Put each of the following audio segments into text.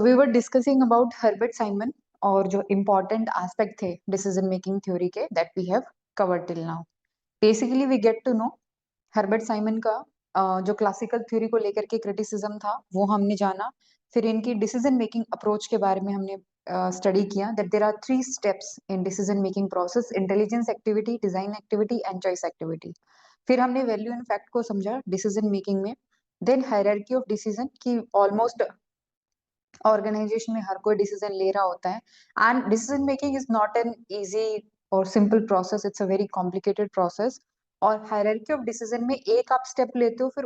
We were discussing about Herbert Simon और जो important aspect थे डिसीजन मेकिंग थ्योरी के that we have covered till now. Basically we get to know Herbert Simon का जो classical theory को लेकर के क्रिटिसिज्म था वो हमने जाना. फिर इनकी डिसीजन मेकिंग अप्रोच के बारे में हमने स्टडी किया that there are 3 steps in decision making process: intelligence activity, design activity and choice activity. फिर हमने वैल्यू एंड फैक्ट को समझा डिसीजन मेकिंग में. देन हायरार्की ऑफ डिसीजन की ऑलमोस्ट ऑर्गेनाइजेशन में हर कोई डिसीजन ले रहा होता है and decision making is not an easy और simple process, it's a very complicated process. और हायरार्की ऑफ डिसीजन में एक आप स्टेप लेते हो, फिर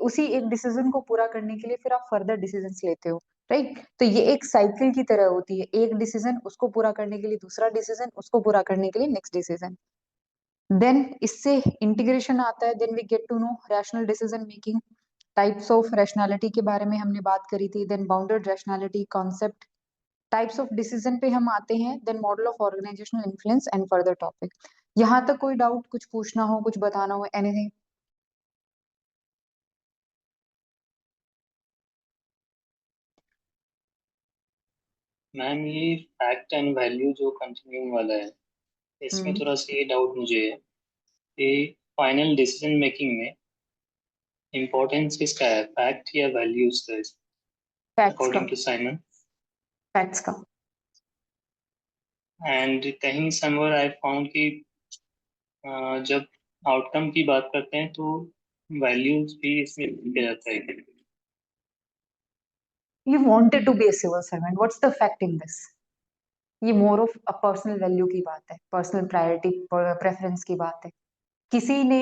उसी एक डिसीजन को पूरा करने के लिए फिर आप फर्दर डिसीजंस लेते हो, राइट? तो ये एक साइकिल की तरह होती है, एक डिसीजन उसको पूरा करने के लिए दूसरा डिसीजन, उसको पूरा करने के लिए नेक्स्ट डिसीजन. देन इससे इंटीग्रेशन आता है. Then we get to know rational decision making, types of rationality के बारे में हमने बात करी थी. Then bounded rationality concept, types of decision पे हम आते हैं. Then model of organizational influence and further topic. यहाँ तक कोई डाउट, कुछ पूछना हो, कुछ बताना हो, एनीथिंग? मैम, ये फैक्ट एंड वैल्यू जो कंटिन्यूइंग वाला है, इसमें थोड़ा सा ये डाउट मुझे है कि फाइनल डिसीजन मेकिंग में इम्पोर्टेंस किसका है, फैक्ट या वैल्यूज का, फैक्ट्स का. According to Simon? फैक्ट्स का. एंड कहीं समवेयर आई फाउंड कि जब आउटकम की बात करते हैं तो वैल्यूज भी इसमें लिया जाता है. You wanted to be a civil servant. What's the fact in this? ये more of a personal value की बात है, पर्सनल प्रायोरिटी प्रेफरेंस की बात है. किसी ने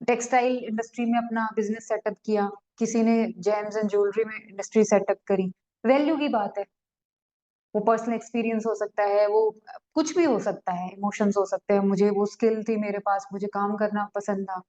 टेक्सटाइल इंडस्ट्री में अपना बिजनेस सेटअप किया, किसी ने जेम्स एंड ज्वेलरी में इंडस्ट्री सेटअप करी. वैल्यू की बात है. वो पर्सनल एक्सपीरियंस हो सकता है, वो कुछ भी हो सकता है, इमोशंस हो सकते हैं. मुझे वो स्किल थी मेरे पास, मुझे काम करना पसंद था.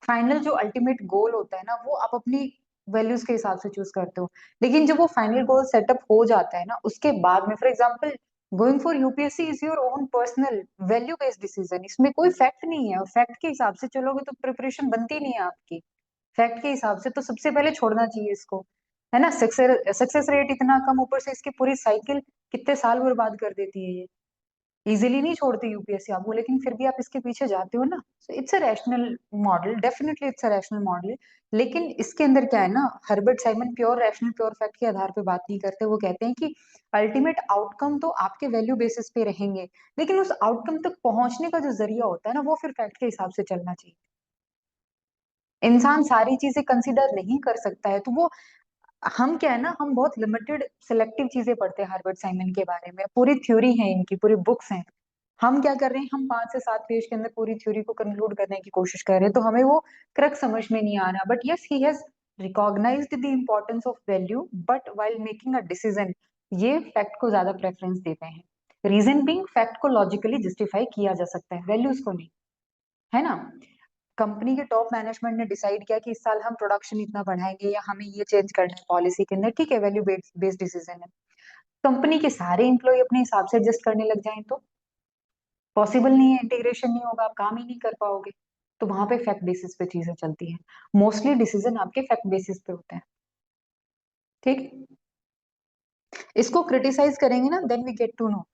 फाइनल जो अल्टीमेट गोल होता है ना, वो आप अपनी वैल्यूज के हिसाब से चूज करते हो. लेकिन जब वो फाइनल गोल सेटअप हो जाता है ना, उसके बाद में for example going for UPSC is your own personal value based decision. इसमें कोई फैक्ट नहीं है, और फैक्ट के हिसाब से चलोगे तो प्रिपरेशन बनती नहीं है आपकी. फैक्ट के हिसाब से तो सबसे पहले छोड़ना चाहिए इसको, है ना? सक्सेस रेट इतना कम, ऊपर से इसकी पूरी साइकिल कितने साल बर्बाद कर देती है ये. इजीली नहीं छोड़ती यूपीएससी आपको, लेकिन फिर भी आप इसके पीछे जाते हो ना. So it's a rational model, definitely it's a rational model. लेकिन इसके अंदर क्या है ना, Herbert Simon pure rational pure fact के आधार पे बात नहीं करते. वो कहते हैं कि अल्टीमेट आउटकम तो आपके वैल्यू बेसिस पे रहेंगे, लेकिन उस आउटकम तक पहुंचने का जो जरिया होता है ना, वो फिर फैक्ट के हिसाब से चलना चाहिए. इंसान सारी चीजें कंसिडर नहीं कर सकता है, तो वो हम क्या है ना, हम बहुत लिमिटेड सिलेक्टिव चीजें पढ़ते हैं हार्वर्ड साइमन के बारे में. पूरी थ्योरी है इनकी, पूरी बुक्स हैं. हम क्या कर रहे हैं, हम 5 से 7 पेज के अंदर पूरी थ्योरी को कंक्लूड करने की कोशिश कर रहे हैं, तो हमें वो क्रक्स समझ में नहीं आ रहा. But yes, he has recognized the importance of value, but while making a decision ये फैक्ट को ज्यादा प्रेफरेंस देते हैं. रीजन बीइंग, फैक्ट को लॉजिकली जस्टिफाई किया जा सकता है, वैल्यूज को नहीं, है ना? कंपनी के टॉप मैनेजमेंट ने डिसाइड किया कि इस साल हम प्रोडक्शन इतना बढ़ाएंगे या हमें ये चेंज करना है पॉलिसी के अंदर, ठीक है, वैल्यू बेस्ड डिसीजन है. कंपनी के सारे एम्प्लॉय अपने हिसाब से एडजस्ट करने लग जाएं तो पॉसिबल नहीं है, इंटीग्रेशन नहीं होगा, आप काम ही नहीं कर पाओगे. तो वहां पे फैक्ट बेसिस पे चीजें चलती हैं. मोस्टली डिसीजन आपके फैक्ट बेसिस पे होते हैं, ठीक. इसको क्रिटिसाइज करेंगे ना, then we get to know.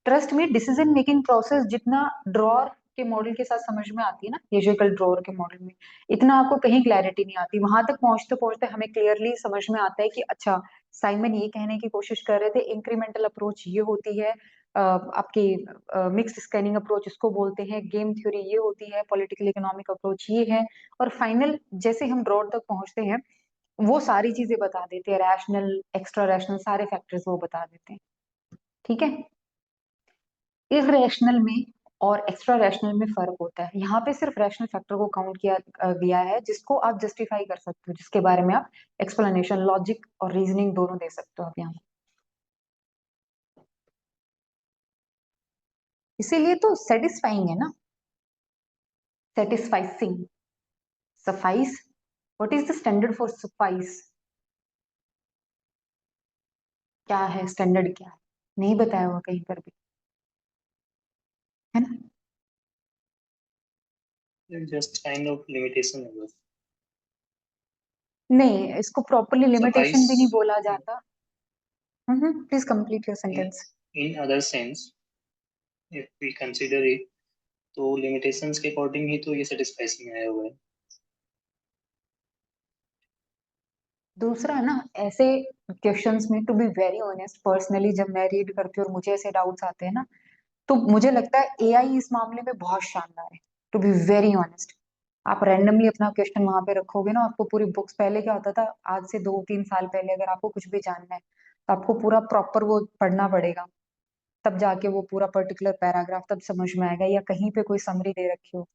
Trust में डिसीजन मेकिंग प्रोसेस जितना ड्रॉर के मॉडल के साथ समझ में आती है ना, लॉजिकल ड्रॉर के मॉडल में, इतना आपको कहीं क्लैरिटी नहीं आती. वहां तक पहुंचते पहुंचते हमें क्लियरली समझ में आता है कि अच्छा, साइमन ये कहने की कोशिश कर रहे थे इंक्रीमेंटल अप्रोच ये होती है, आपकी मिक्स्ड स्कैनिंग अप्रोच इसको बोलते हैं, गेम थ्योरी ये होती है, पॉलिटिकल इकोनॉमिक अप्रोच ये है. और फाइनल जैसे हम ड्रॉर तक पहुंचते हैं, वो सारी चीजें बता देते हैं, रैशनल एक्स्ट्रा रैशनल सारे फैक्टर्स वो बता देते हैं, ठीक है. इरेशनल में और एक्स्ट्रा रैशनल में फर्क होता है. यहाँ पे सिर्फ रैशनल फैक्टर को काउंट किया गया है जिसको आप जस्टिफाई कर सकते हो, जिसके बारे में आप एक्सप्लेनेशन, लॉजिक और रीजनिंग दोनों दे सकते हो आप यहाँ. इसीलिए तो सेटिस्फाइंग है ना, satisficing. Suffice, what is the standard for suffice? क्या है स्टैंडर्ड, क्या है नहीं बताया हुआ कहीं पर भी, है ना? जस्ट काइंड ऑफ लिमिटेशन है बस. नहीं, इसको प्रॉपरली लिमिटेशन भी नहीं suffice बोला जाता। Please complete your in sentence. in other sense if we consider it, तो limitations के अकॉर्डिंग ही तो ये satisfies में आया हुआ है। दूसरा ना, ऐसे क्वेश्चंस में to be very honest, personally जब मैं रीड करती हूँ और मुझे ऐसे डाउट्स आते हैं ना, तो मुझे लगता है एआई इस मामले में बहुत शानदार है, टू बी वेरी ऑनेस्ट। आप रैंडमली अपना क्वेश्चन वहां पे रखोगे ना, आपको पूरी बुक्स, पहले क्या होता था, आज से 2-3 साल पहले अगर आपको कुछ भी जानना है तो आपको पूरा प्रॉपर वो पढ़ना पड़ेगा, तब जाके वो पूरा पर्टिकुलर पैराग्राफ तब समझ में आएगा, या कहीं पे कोई समरी दे रखी हो।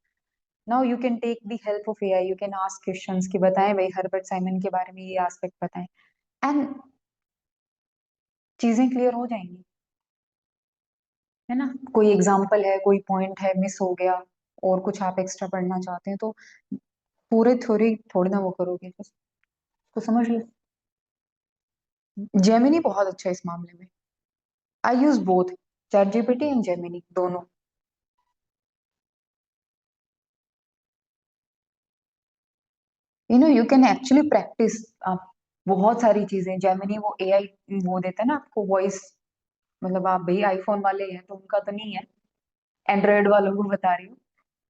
Now you can take the help of AI, you can ask questions कि बताएं भाई हर्बर्ट साइमन के बारे में ये एस्पेक्ट बताएं, एंड चीजें क्लियर हो जाएंगी, है ना। कोई एग्जाम्पल है, कोई पॉइंट है मिस हो गया, और कुछ आप एक्स्ट्रा पढ़ना चाहते हैं, तो पूरे थ्योरी थोड़ी ना वो करोगे, बस तो समझ लो। जेमिनी बहुत अच्छा है इस मामले में। I use both, ChatGPT and Gemini दोनों। यू कैन एक्चुअली प्रैक्टिस बहुत सारी चीजें। जेमिनी वो एआई वो देता है ना आपको वॉइस, मतलब आप भाई आईफोन वाले हैं तो उनका तो नहीं है, एंड्रॉयड वालों को बता रही हूँ।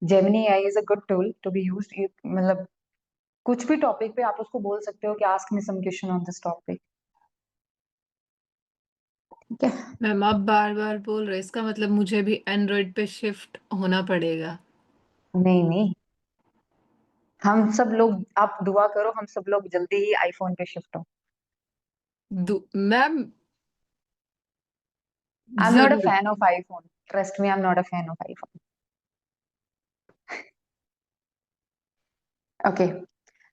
Gemini AI is a good tool to be used, मतलब कुछ भी टॉपिक पे आप उसको बोल सकते हो कि ask me some question on this topic, ठीक है। मैम आप बार बार बोल रहे हैं, इसका मतलब मुझे भी एंड्रॉइड पे शिफ्ट होना पड़ेगा। नहीं नहीं, हम सब लोग, आप दुआ करो हम सब लोग जल्दी ही आईफोन पे शिफ्ट हो। Ma'am I am not a जरूर। Fan of iPhone, trust me, I am not a fan of iPhone. Okay,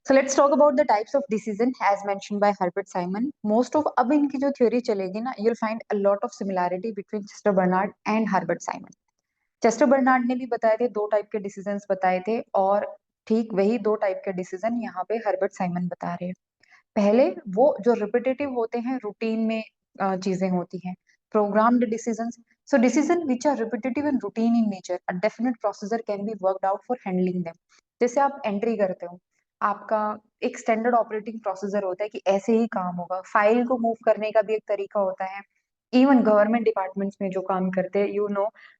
so let's talk about the types of decision as mentioned by Herbert Simon. Most of अब इनकी जो theory चलेगी ना, you'll find a lot of similarity between Chester Barnard and Herbert Simon. Chester Barnard ने भी बताए थे, दो टाइप के डिसीजंस बताए थे, और ठीक वही दो टाइप के डिसीजन यहाँ पे हर्बर्ट साइमन बता रहे हैं। पहले वो जो रिपीटेटिव होते हैं, रूटीन में चीजें होती हैं, programmed decisions. So decision which are repetitive and routine in nature, a definite procedure can be worked out for handling them. जैसे आप एंट्री करते हो, आपका एक स्टैंडर्ड ऑपरेटिंग प्रोसीजर होता है कि ऐसे ही काम होगा। फाइल को मूव करने का भी एक तरीका होता है। इवन गवर्नमेंट डिपार्टमेंट्स में जो काम करते हैं,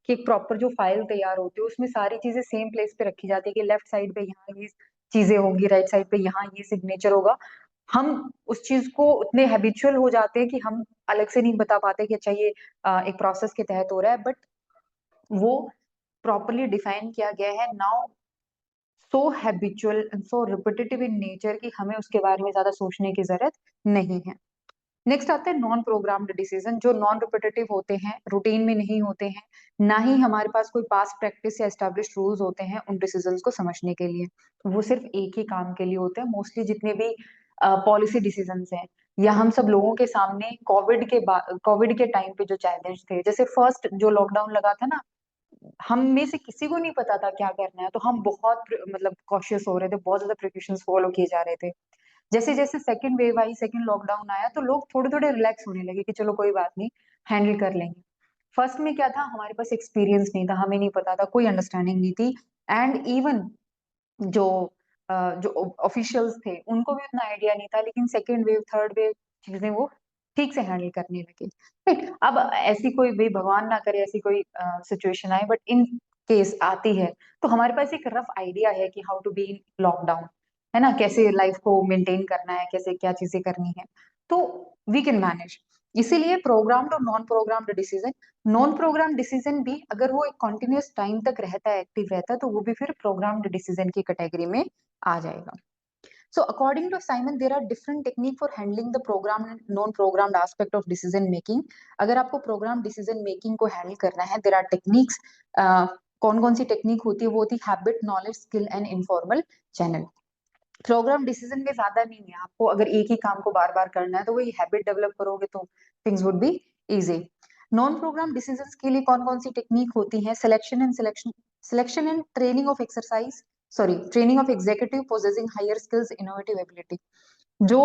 कि एक प्रॉपर जो फाइल तैयार होती है उसमें सारी चीजें सेम प्लेस पे रखी जाती है, कि लेफ्ट साइड पे यहाँ ये चीजें होंगी, राइट साइड पे यहाँ ये सिग्नेचर होगा। हम उस चीज को उतने हैबिचुअल हो जाते हैं कि हम अलग से नहीं बता पाते कि अच्छा ये एक प्रोसेस के तहत हो रहा है, बट वो प्रॉपरली डिफाइन किया गया है now, so habitual and so repetitive in nature कि हमें उसके बारे में ज्यादा सोचने की जरूरत नहीं है। नेक्स्ट आता है नॉन प्रोग्राम्ड डिसीजन, जो नॉन रिपीटेटिव होते हैं, रूटीन में नहीं होते हैं, ना ही हमारे पास कोई पास्ट प्रैक्टिस या एस्टेब्लिश्ड रूल्स होते हैं उन डिसीजंस को समझने के लिए। वो सिर्फ एक ही काम के लिए होते हैं। मोस्टली जितने भी पॉलिसी डिसीजंस हैं, या हम सब लोगों के सामने कोविड के टाइम पे जो चैलेंज थे, जैसे फर्स्ट जो लॉकडाउन लगा था ना, हम में से किसी को नहीं पता था क्या करना है, तो हम बहुत मतलब कॉशियस हो रहे थे, बहुत ज्यादा प्रिकॉशंस फॉलो किए जा रहे थे। जैसे जैसे सेकंड वेव आई, सेकंड लॉकडाउन आया, तो लोग थोड़े थोड़े रिलैक्स होने लगे कि चलो कोई बात नहीं, हैंडल कर लेंगे। फर्स्ट में क्या था, हमारे पास एक्सपीरियंस नहीं था, हमें नहीं पता था, कोई अंडरस्टैंडिंग नहीं थी, एंड इवन जो जो ऑफिशियल्स थे उनको भी उतना आइडिया नहीं था। लेकिन सेकेंड वेव, थर्ड वेव, चीजें वो ठीक से हैंडल करने लगे। राइट, अब ऐसी कोई भी, भगवान ना करे ऐसी कोई सिचुएशन आए, बट इन केस आती है, तो हमारे पास एक रफ आइडिया है कि how to be in lockdown, है ना, कैसे लाइफ को मेंटेन करना है, कैसे क्या चीजें करनी है, तो वी कैन मैनेज। इसीलिए प्रोग्राम्ड और non programmed decision, non program decision भी अगर वो एक कॉन्टिन्यूअस टाइम तक रहता है, एक्टिव रहता है, तो वो भी फिर प्रोग्राम्ड डिसीजन की कैटेगरी में आ जाएगा। So according to Simon, there are different technique for handling the programmed and non-programmed aspect of decision making. अगर आपको प्रोग्राम डिसीजन मेकिंग को हैंडल करना है, there are techniques। कौन कौन सी टेक्निक होती है, वो होती है habit, knowledge, skill and informal channel. Program decision में ज्यादा नहीं है, आपको अगर एक ही काम को बार बार करना है तो वही हैबिट डेवलप करोगे तो things would be easy. Non program decisions के लिए कौन कौन सी टेक्निक होती है, selection and training of exercise, sorry training of executive possessing higher skills, innovative ability. जो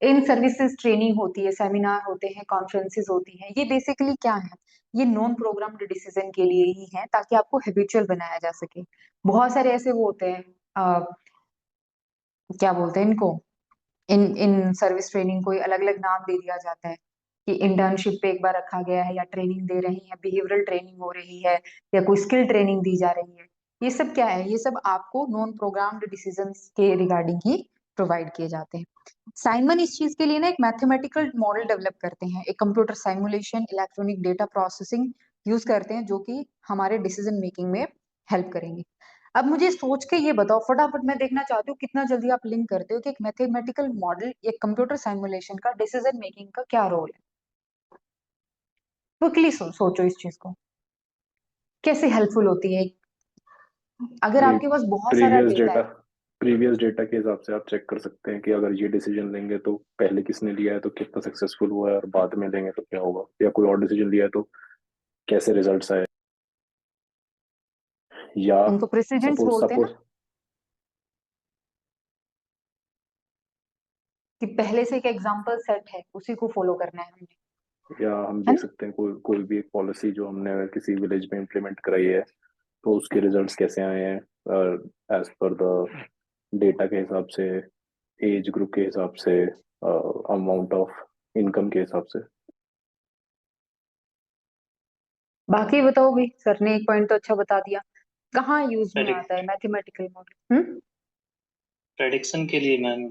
इन सर्विसेज ट्रेनिंग होती है, सेमिनार होते हैं, कॉन्फ्रेंसेस होती हैं, ये बेसिकली क्या है, ये नॉन प्रोग्राम्ड डिसीजन के लिए ही है, ताकि आपको हैबिचुअल बनाया जा सके। बहुत सारे ऐसे वो होते हैं, क्या बोलते हैं इनको, इन सर्विस ट्रेनिंग को अलग अलग नाम दे दिया जाता है कि इंटर्नशिप पे एक बार रखा गया है, या ट्रेनिंग दे रही है, बिहेवियरल ट्रेनिंग हो रही है, या कोई स्किल ट्रेनिंग दी जा रही है। ये सब क्या है? ये सब आपको नॉन प्रोग्राम्ड डिसीजंस के रिगार्डिंग ही प्रोवाइड किए जाते हैं। साइमन इस चीज के लिए ना एक मैथमेटिकल मॉडल डेवलप करते हैं, एक computer simulation, electronic data processing use करते हैं, जो कि हमारे डिसीजन मेकिंग में हेल्प करेंगे। अब मुझे सोच के ये बताओ फटाफट, मैं देखना चाहती हूँ कितना जल्दी आप लिंक करते हो कि एक मैथमेटिकल मॉडल, एक कंप्यूटर साइमुलेशन का डिसीजन मेकिंग का क्या रोल है। क्विकली सोचो इस चीज को, कैसे हेल्पफुल होती है अगर आपके पास बहुत सारा प्रीवियस डेटा डेटा है। प्रीवियस डेटा के हिसाब से आप चेक कर सकते हैं कि अगर ये डिसीजन लेंगे तो पहले किसने लिया है तो कितना सक्सेसफुल हुआ है, और बाद में लेंगे तो क्या होगा, या कोई और डिसीजन लिया है तो कैसे रिजल्ट्स आए। या उनको प्रेसिडेंट्स सपोज बोलते हैं ना, सपोज कि पहले से एक एग्जाम्पल सेट है, उसी को फॉलो करना है हमने, या हम है देख ना। सकते हैं कोई कोई भी एक पॉलिसी जो हमने अगर किसी विलेज में इम्प्लीमेंट कराई है तो उसके रिजल्ट्स कैसे आए हैं एज पर द डेटा के हिसाब से, एज ग्रुप के हिसाब से, अमाउंट ऑफ इनकम के हिसाब से। बाकी बताओ भाई, सर ने एक पॉइंट तो अच्छा बता दिया, कहाँ यूज में आता है प्रेडिक्ट मैथमेटिकल मॉडल। प्रेडिक्शन के लिए ma'am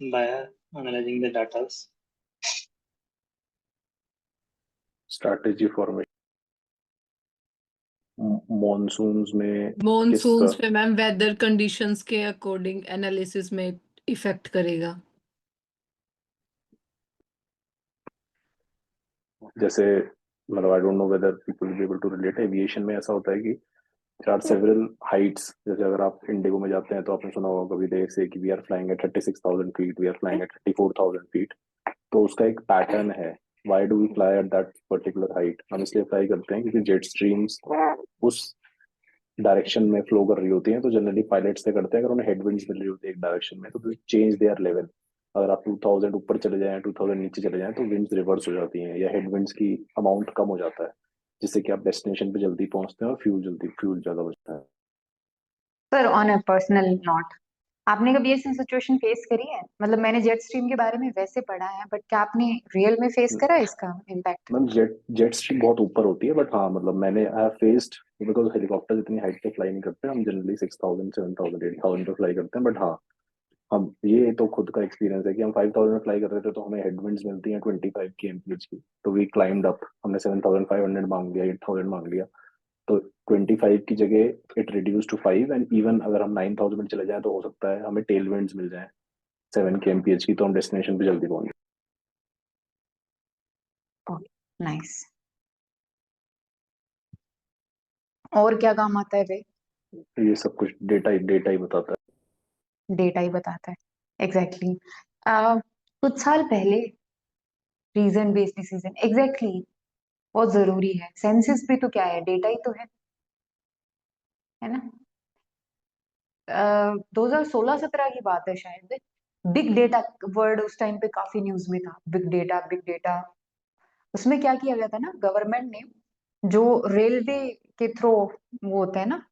by analysing the data. Strategy formation, monsoons में किस मॉनसून्स पे मैम वेदर कंडीशंस के अकॉर्डिंग एनालिसिस में इफेक्ट करेगा। जैसे मतलब I don't know whether people will be able to relate, aviation में ऐसा होता है कि देयर आर सेवरल हाइट्स। जैसे अगर आप इंडिगो में जाते हैं तो आपने सुना होगा कभी देर से कि we are flying at 36,000 feet, we are flying at 34,000 feet. तो उसका एक पैटर्न है, why do we fly at that particular height. हम इसलिए फ्लाई करते हैं क्योंकि जेट स्ट्रीम्स उस डायरेक्शन में फ्लो कर रही होती हैं, तो जनरली पायलट्स से करते हैं अगर उन्हें हेडविंड्स मिल रही होती है एक डायरेक्शन में तो चेंज देयर लेवल। अगर आप 2000 ऊपर चले जाएं, 2000 नीचे चले जाएं तो विंड्स रिवर्स हो जाती हैं या हेडविंड्स की अमाउंट कम हो जाता है, जिससे कि आप डेस्टिनेशन पे जल्दी पहुंचते हैं और फ्यूल ज्यादा बचता है। पर ऑन अ पर्सनल नोट, आपने कभी ऐसी सिचुएशन फेस करी है? मतलब मैंने जेट स्ट्रीम के बारे में वैसे पढ़ा है, बट क्या आपने रियल में फेस करा है इसका इम्पैक्ट? मैम जेट स्ट्रीम बहुत ऊपर होती है, बट हाँ मतलब मैंने I have faced, because helicopter इतनी हाइट पे फ्लाई नहीं करते, हम जनरली 6,000 7,000 8,000 पे फ्लाई करते हैं। बट हाँ, हम ये तो खुद का एक्सपीरियंस है कि हम 5,000 में फ्लाई कर रहे थे तो हमें हेडविंड्स मिलती हैं 25 की एम्पलीट्यूड की, तो वी क्लाइंब अप, हमने 7,500 मांग लिया, 8,000 मांग लिया, तो 25 की जगह it reduce to 5, and even अगर हम 9,000 में चले जाएं तो हो सकता है हमें टेल विंड्स मिल जाए 7 की एमपीएच की, तो हम डेस्टिनेशन पे जल्दी पहुंच नाइस। और क्या काम आता है भाई? जाए। ये सब कुछ डेटा ही बताता है। डेटा ही बताता है, एग्जैक्टली exactly. कुछ साल पहले रीजन बेस्ड डिसीजन, एग्जैक्टली, बहुत जरूरी है। सेंसस भी तो क्या है, डेटा ही तो है ना। 2016-17 की बात है शायद, बिग डेटा वर्ड उस टाइम पे काफी न्यूज में था, बिग डेटा बिग डेटा। उसमें क्या किया गया था ना, गवर्नमेंट ने जो रेलवे के थ्रू वो होता है ना,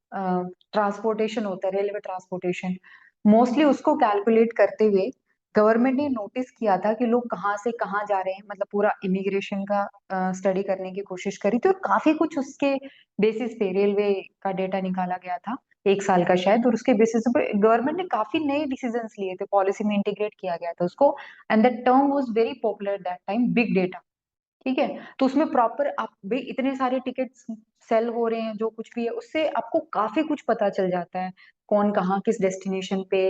ट्रांसपोर्टेशन होता है, रेलवे ट्रांसपोर्टेशन, मोस्टली उसको कैलकुलेट करते हुए गवर्नमेंट ने नोटिस किया था कि लोग कहाँ से कहाँ जा रहे हैं, मतलब पूरा इमिग्रेशन का स्टडी करने की कोशिश करी थी, और काफी कुछ उसके बेसिस पे रेलवे का डेटा निकाला गया था, 1 साल का शायद, और उसके बेसिस पे गवर्नमेंट ने काफी नए डिसीजंस लिए थे, पॉलिसी में इंटीग्रेट किया गया था उसको, and that term was very popular that time, big data. ठीक है, तो उसमें प्रॉपर आप भाई इतने सारे टिकट्स सेल हो रहे हैं, जो कुछ भी है उससे आपको काफी कुछ पता चल जाता है, कौन कहाँ किस डेस्टिनेशन पे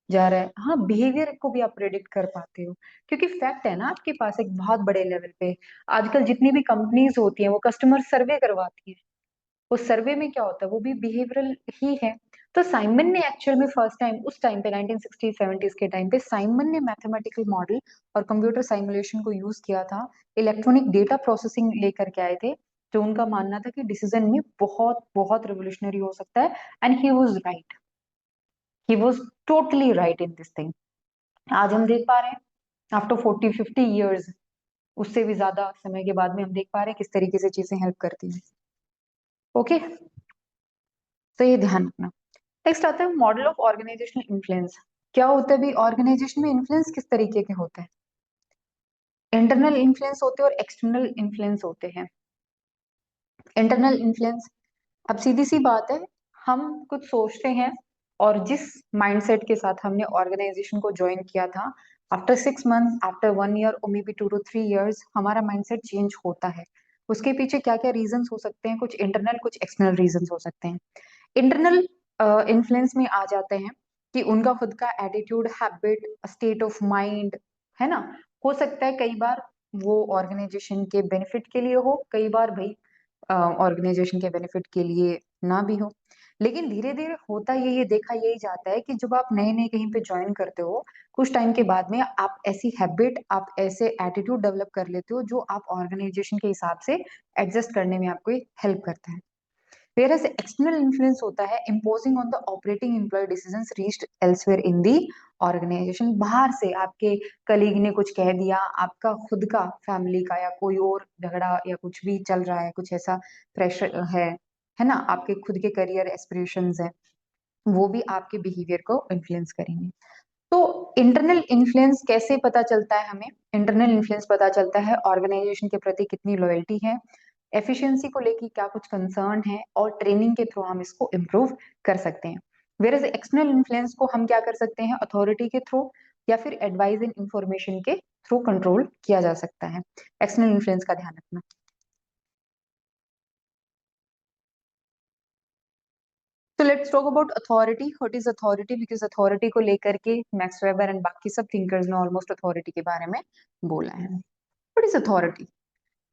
जा रहा है। हाँ, बिहेवियर को भी आप प्रेडिक्ट कर पाते हो, क्योंकि फैक्ट है ना आपके पास एक बहुत बड़े लेवल पे। आजकल जितनी भी कंपनीज होती हैं वो कस्टमर सर्वे करवाती है, उस सर्वे में क्या होता है, वो भी बिहेवियरल ही है। तो साइमन ने एक्चुअल में फर्स्ट टाइम उस टाइम पे 1960 70s के टाइम पे साइमन ने मैथमेटिकल मॉडल और कंप्यूटर साइमुलेशन को यूज किया था, इलेक्ट्रॉनिक डेटा प्रोसेसिंग लेकर के आए थे, जो उनका मानना था कि डिसीजन में बहुत बहुत रिवोल्यूशनरी हो सकता है। And he was right, he was totally right in this thing. आज हम देख पा रहे हैं आफ्टर 40-50 years, उससे भी ज्यादा समय के बाद में हम देख पा रहे हैं किस तरीके से चीजें हेल्प करती हैं। ओके, तो ये ध्यान रखना। नेक्स्ट आता है मॉडल ऑफ ऑर्गेनाइजेशनल इन्फ्लुएंस। क्या होता है भी ऑर्गेनाइजेशन में इन्फ्लुएंस किस तरीके के होते हैं? इंटरनल इन्फ्लुएंस होते हैं और एक्सटर्नल इन्फ्लुएंस होते हैं। इंटरनल इन्फ्लुएंस, अब सीधी सी बात है, हम कुछ सोचते हैं और जिस माइंडसेट के साथ हमने ऑर्गेनाइजेशन को ज्वाइन किया था, आफ्टर 6 मंथ, आफ्टर 1 ईयर और मे बी 2 to 3 years हमारा माइंडसेट चेंज होता है। उसके पीछे क्या क्या रीजंस हो सकते हैं? कुछ इंटरनल कुछ एक्सटर्नल रीजंस हो सकते हैं। इंटरनल इन्फ्लुएंस में आ जाते हैं कि उनका खुद का attitude, habit, state of mind, है ना। हो सकता है कई बार वो ऑर्गेनाइजेशन के बेनिफिट के लिए हो, कई बार भाई ऑर्गेनाइजेशन के बेनिफिट के लिए ना भी हो। लेकिन धीरे धीरे होता ये देखा यही जाता है कि जब आप नए नए कहीं पे ज्वाइन करते हो, कुछ टाइम के बाद में आप ऐसी हैबिट, आप ऐसे एटीट्यूड डेवलप कर लेते हो जो आप ऑर्गेनाइजेशन के हिसाब से एडजस्ट करने में आपको हेल्प करता है। Whereas external influence होता है imposing on the operating employee decisions reached elsewhere in the organization। बाहर से आपके कलीग ने कुछ कह दिया, आपका खुद का फैमिली का या कोई और झगड़ा या कुछ भी चल रहा है, कुछ ऐसा प्रेशर है ना, आपके खुद के करियर एस्पिरेशंस हैं, वो भी आपके बिहेवियर को इन्फ्लुएंस करेंगे। तो इंटरनल इन्फ्लुएंस कैसे पता चलता है हमें? इंटरनल इन्फ्लुएंस पता चलता है ऑर्गेनाइजेशन के प्रति कितनी लॉयल्टी है, एफिशिएंसी को लेके क्या कुछ कंसर्न है, और ट्रेनिंग के थ्रू हम इसको इम्प्रूव कर सकते हैं। वेयर एक्सटर्नल इन्फ्लुएंस को हम क्या कर सकते हैं? अथॉरिटी के थ्रू या फिर एडवाइस एंड इंफॉर्मेशन के थ्रू कंट्रोल किया जा सकता है। एक्सटर्नल इन्फ्लुएंस का ध्यान रखना। तो let's talk about authority. What is authority? Because authority को लेकर के मैक्स वेबर एंड बाकी सब थिंकर्स ने ऑलमोस्ट अथॉरिटी के बारे में बोला है। What is authority?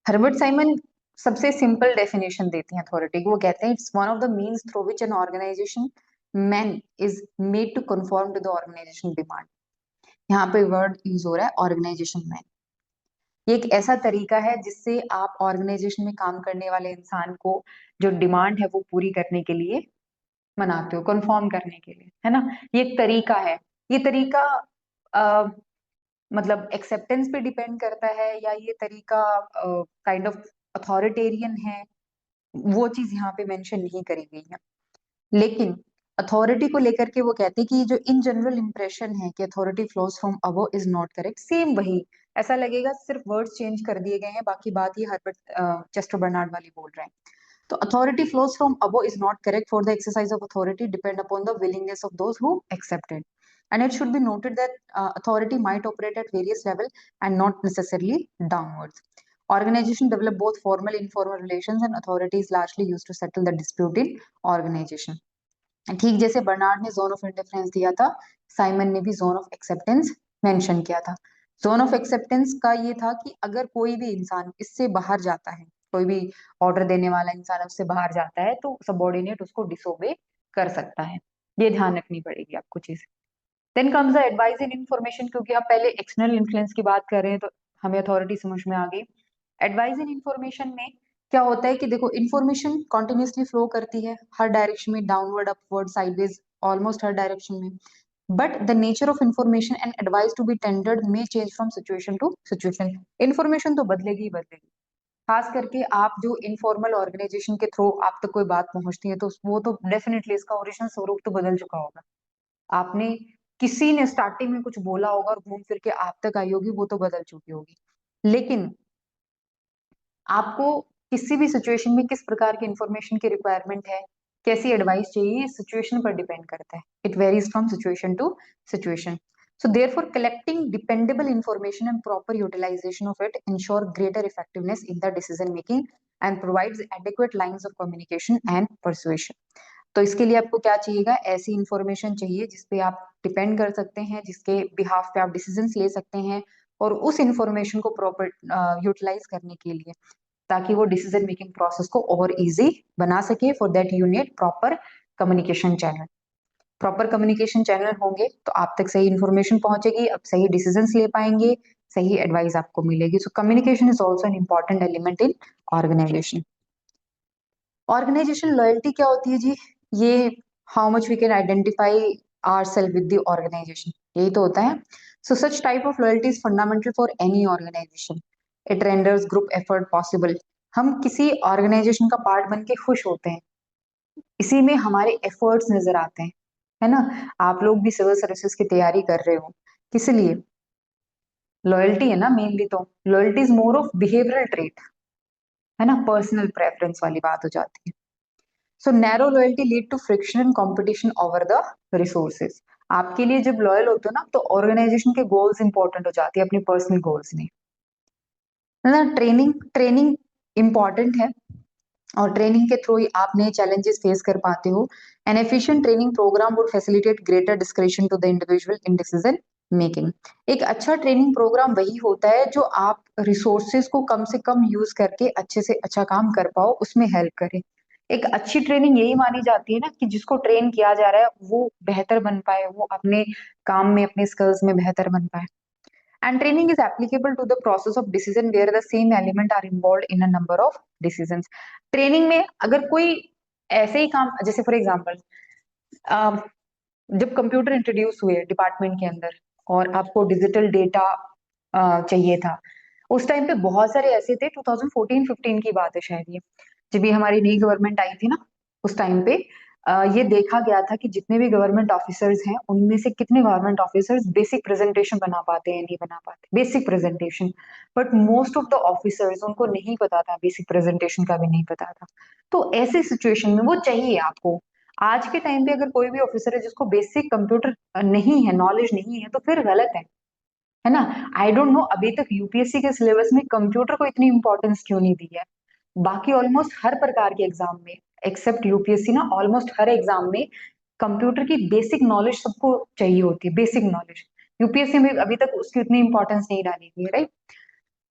Herbert Simon सबसे सिंपल डेफिनेशन देते हैं अथॉरिटी को। वो कहते हैं it's one of the means through which an organisation man is made to conform to the organisation demand. यहाँ पे वर्ड यूज हो रहा है ऑर्गेनाइजेशन मैन। ये एक ऐसा तरीका है जिससे आप ऑर्गेनाइजेशन में काम करने वाले इंसान को जो डिमांड है वो पूरी करने के लिए मनाते हो, कंफॉर्म करने के लिए, है ना। ये एक तरीका है। ये तरीका मतलब एक्सेप्टेंस पे डिपेंड करता है या ये तरीका काइंड ऑफ अथॉरिटेरियन है, वो चीज यहाँ पे मेंशन नहीं करी गई है। लेकिन अथॉरिटी को लेकर के वो कहते हैं कि जो इन जनरल इंप्रेशन है कि authority flows from above is not correct. Same वही, ऐसा लगेगा सिर्फ वर्ड्स चेंज कर दिए गए हैं, बाकी बात ये हर्बर्ट चेस्टर बर्नार्ड वाली बोल रहे हैं। तो authority flows from above is not correct, for the exercise of authority depend upon the willingness of those who accept it. And it should be noted that authority might operate at various level and not necessarily downwards. Organization develop both formal and informal relations, and authority is largely used to settle the dispute in organization. ठीक जैसे Bernard ने zone of indifference दिया था, Simon ने भी zone of acceptance mention किया था। Zone of acceptance का ये था कि अगर कोई भी इंसान इससे बाहर जाता है, कोई भी ऑर्डर देने वाला इंसान उससे बाहर जाता है, तो सबॉर्डिनेट उसको डिसोबे कर सकता है। ये ध्यान रखनी पड़ेगी आपको चीज। Then comes the advice in information. क्योंकि आप पहले एक्सटर्नल इन्फ्लुएंस की बात कर रहे हैं तो हमें अथॉरिटी समझ में आ गई। एडवाइस इन इंफॉर्मेशन में क्या होता है कि देखो, इंफॉर्मेशन कॉन्टिन्यूसली फ्लो करती है हर डायरेक्शन में, डाउनवर्ड, अपवर्ड, साइडवेज, ऑलमोस्ट हर डायरेक्शन में। But the nature of information and advice to be tendered may change from situation to situation. Information तो बदलेगी ही बदलेगी। खास करके आप जो इनफॉर्मल ऑर्गेनाइजेशन के थ्रू आप तक कोई बात पहुंचती है तो वो तो डेफिनेटली इसका ओरिजिनल स्वरूप तो बदल चुका होगा। आपने, किसी ने स्टार्टिंग में कुछ बोला होगा और घूम फिर के आप तक आई होगी, वो तो बदल चुकी होगी। लेकिन आपको किसी भी सिचुएशन में किस प्रकार की इंफॉर्मेशन की रिक्वायरमेंट है, कैसी एडवाइस चाहिए, सिचुएशन पर डिपेंड करता है। It varies from situation to situation. So therefore, collecting dependable information and proper utilization of it ensure greater effectiveness in the decision making and provides adequate lines of communication and persuasion. तो इसके लिए आपको क्या चाहिएगा? ऐसी information चाहिए जिसपे आप डिपेंड कर सकते हैं, जिसके बिहाफ पे आप डिसीजंस ले सकते हैं, और उस इंफॉर्मेशन को प्रॉपर यूटिलाइज करने के लिए, ताकि वो डिसीजन मेकिंग प्रोसेस को और इजी बना सके। For that you need proper communication channel. Proper communication channel होंगे तो आप तक सही इंफॉर्मेशन पहुंचेगी, आप सही डिसीजंस ले पाएंगे, सही एडवाइस आपको मिलेगी। So communication is also an important element in organisation. Organisation loyalty क्या होती है जी? ये how much we can identify ourselves with the organisation, यही तो होता है। So such type of loyalty is fundamental for any organisation. It renders group effort possible. हम किसी ऑर्गेनाइजेशन का पार्ट बन के खुश होते हैं, इसी में हमारे एफर्ट्स नजर आते हैं, है ना। आप लोग भी सिविल सर्विसेज की तैयारी कर रहे हो, किस लिए? लॉयल्टी है ना मेनली। तो loyalty is more of behavioural trait, है ना, पर्सनल प्रेफरेंस वाली बात हो जाती है। So narrow loyalty lead to friction and competition over the resources. आपके लिए जब लॉयल होते हो ना, तो ऑर्गेनाइजेशन के गोल्स इंपॉर्टेंट हो जाती है, अपनी पर्सनल गोल्स नहीं, है ना। ट्रेनिंग ट्रेनिंग इंपॉर्टेंट है, और ट्रेनिंग के थ्रू ही आप नए चैलेंजेस फेस कर पाते हो। An efficient training programme would facilitate greater discretion to the individual in decision making. एक अच्छा ट्रेनिंग प्रोग्राम वही होता है जो आप रिसोर्सेज को कम से कम यूज करके अच्छे से अच्छा काम कर पाओ, उसमें हेल्प करे। एक अच्छी ट्रेनिंग यही मानी जाती है ना, कि जिसको ट्रेन किया जा रहा है वो बेहतर बन पाए, वो अपने काम में, अपने स्किल्स में बेहतर बन पाए। And training is applicable to the process of decision where the same element are involved in a number of decisions. Training में अगर कोई ऐसे ही काम, जैसे फॉर एग्जांपल जब कंप्यूटर इंट्रोड्यूस हुए डिपार्टमेंट के अंदर और आपको डिजिटल डेटा चाहिए था, उस टाइम पे बहुत सारे ऐसे थे, 2014-15 की बात है शायद ये, जब ये हमारी नई गवर्नमेंट आई थी ना, उस टाइम पे ये देखा गया था कि जितने भी गवर्नमेंट ऑफिसर्स हैं उनमें से कितने गवर्नमेंट ऑफिसर्स बेसिक प्रेजेंटेशन बना पाते हैं, नहीं बना पाते basic presentation. But most of the officers, उनको नहीं पता था, बेसिक प्रेजेंटेशन का भी नहीं पता था। तो ऐसे सिचुएशन में वो चाहिए आपको। आज के टाइम पे अगर कोई भी ऑफिसर है जिसको बेसिक कंप्यूटर नहीं है, नॉलेज नहीं है, तो फिर गलत है ना। आई डोंट नो अभी तक यूपीएससी के सिलेबस में कंप्यूटर को इतनी इंपॉर्टेंस क्यों नहीं दी है। बाकी ऑलमोस्ट हर प्रकार के एग्जाम में, एक्सेप्ट यूपीएससी ना, ऑलमोस्ट हर एग्जाम में कंप्यूटर की बेसिक नॉलेज सबको चाहिए होती है, बेसिक नॉलेज। यूपीएससी में अभी तक उसकी उतनी इंपॉर्टेंस नहीं डाली गई है, राइट।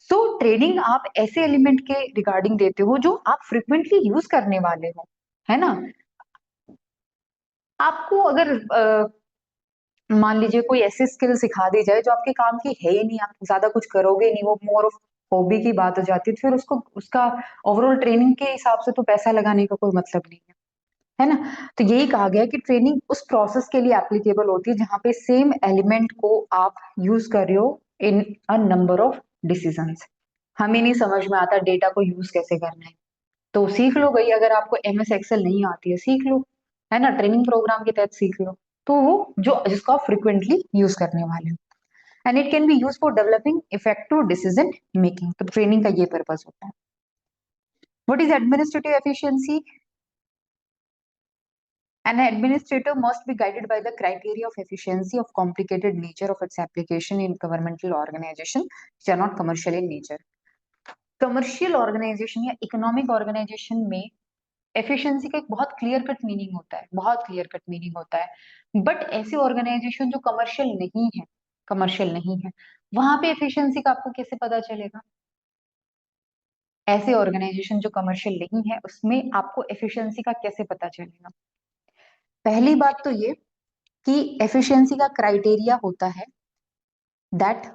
सो ट्रेनिंग आप ऐसे एलिमेंट के रिगार्डिंग देते हो जो आप फ्रिक्वेंटली यूज करने वाले हो, है ना। आपको अगर मान लीजिए कोई ऐसी स्किल सिखा दी जाए जो आपके काम की है ही नहीं, आप ज्यादा कुछ करोगे नहीं, वो मोर ऑफ हॉबी की बात हो जाती है, तो फिर उसको, उसका ओवरऑल ट्रेनिंग के हिसाब से तो पैसा लगाने का कोई मतलब नहीं है ना। तो यही कहा गया कि ट्रेनिंग उस प्रोसेस के लिए एप्लीकेबल होती है जहां पे सेम एलिमेंट को आप यूज कर रहे हो इन अ नंबर ऑफ डिसीजंस। हमें नहीं समझ में आता डेटा को यूज कैसे करना है, तो सीख लो भाई। अगर आपको एमएस एक्सेल नहीं आती है, सीख लो, है ना, ट्रेनिंग प्रोग्राम के तहत सीख लो। तो वो जो जिसको आप फ्रिक्वेंटली यूज करने वाले हो, and it can be use for developing effective decision making. तो ट्रेनिंग का ये पर्पज होता है। What is administrative efficiency? An administrator must be guided by the criteria of efficiency of complicated nature of its application in governmental organization which are not commercial in nature. Commercial organisation या economic organisation में efficiency का एक बहुत clear cut meaning होता है, बहुत clear cut meaning होता है। बट ऐसे ऑर्गेनाइजेशन जो कमर्शियल नहीं है, कमर्शियल नहीं है, वहां पे एफिशिएंसी का आपको कैसे पता चलेगा? ऐसे ऑर्गेनाइजेशन जो कमर्शियल नहीं है उसमें आपको एफिशिएंसी का कैसे पता चलेगा? पहली बात तो ये कि एफिशिएंसी का क्राइटेरिया होता है that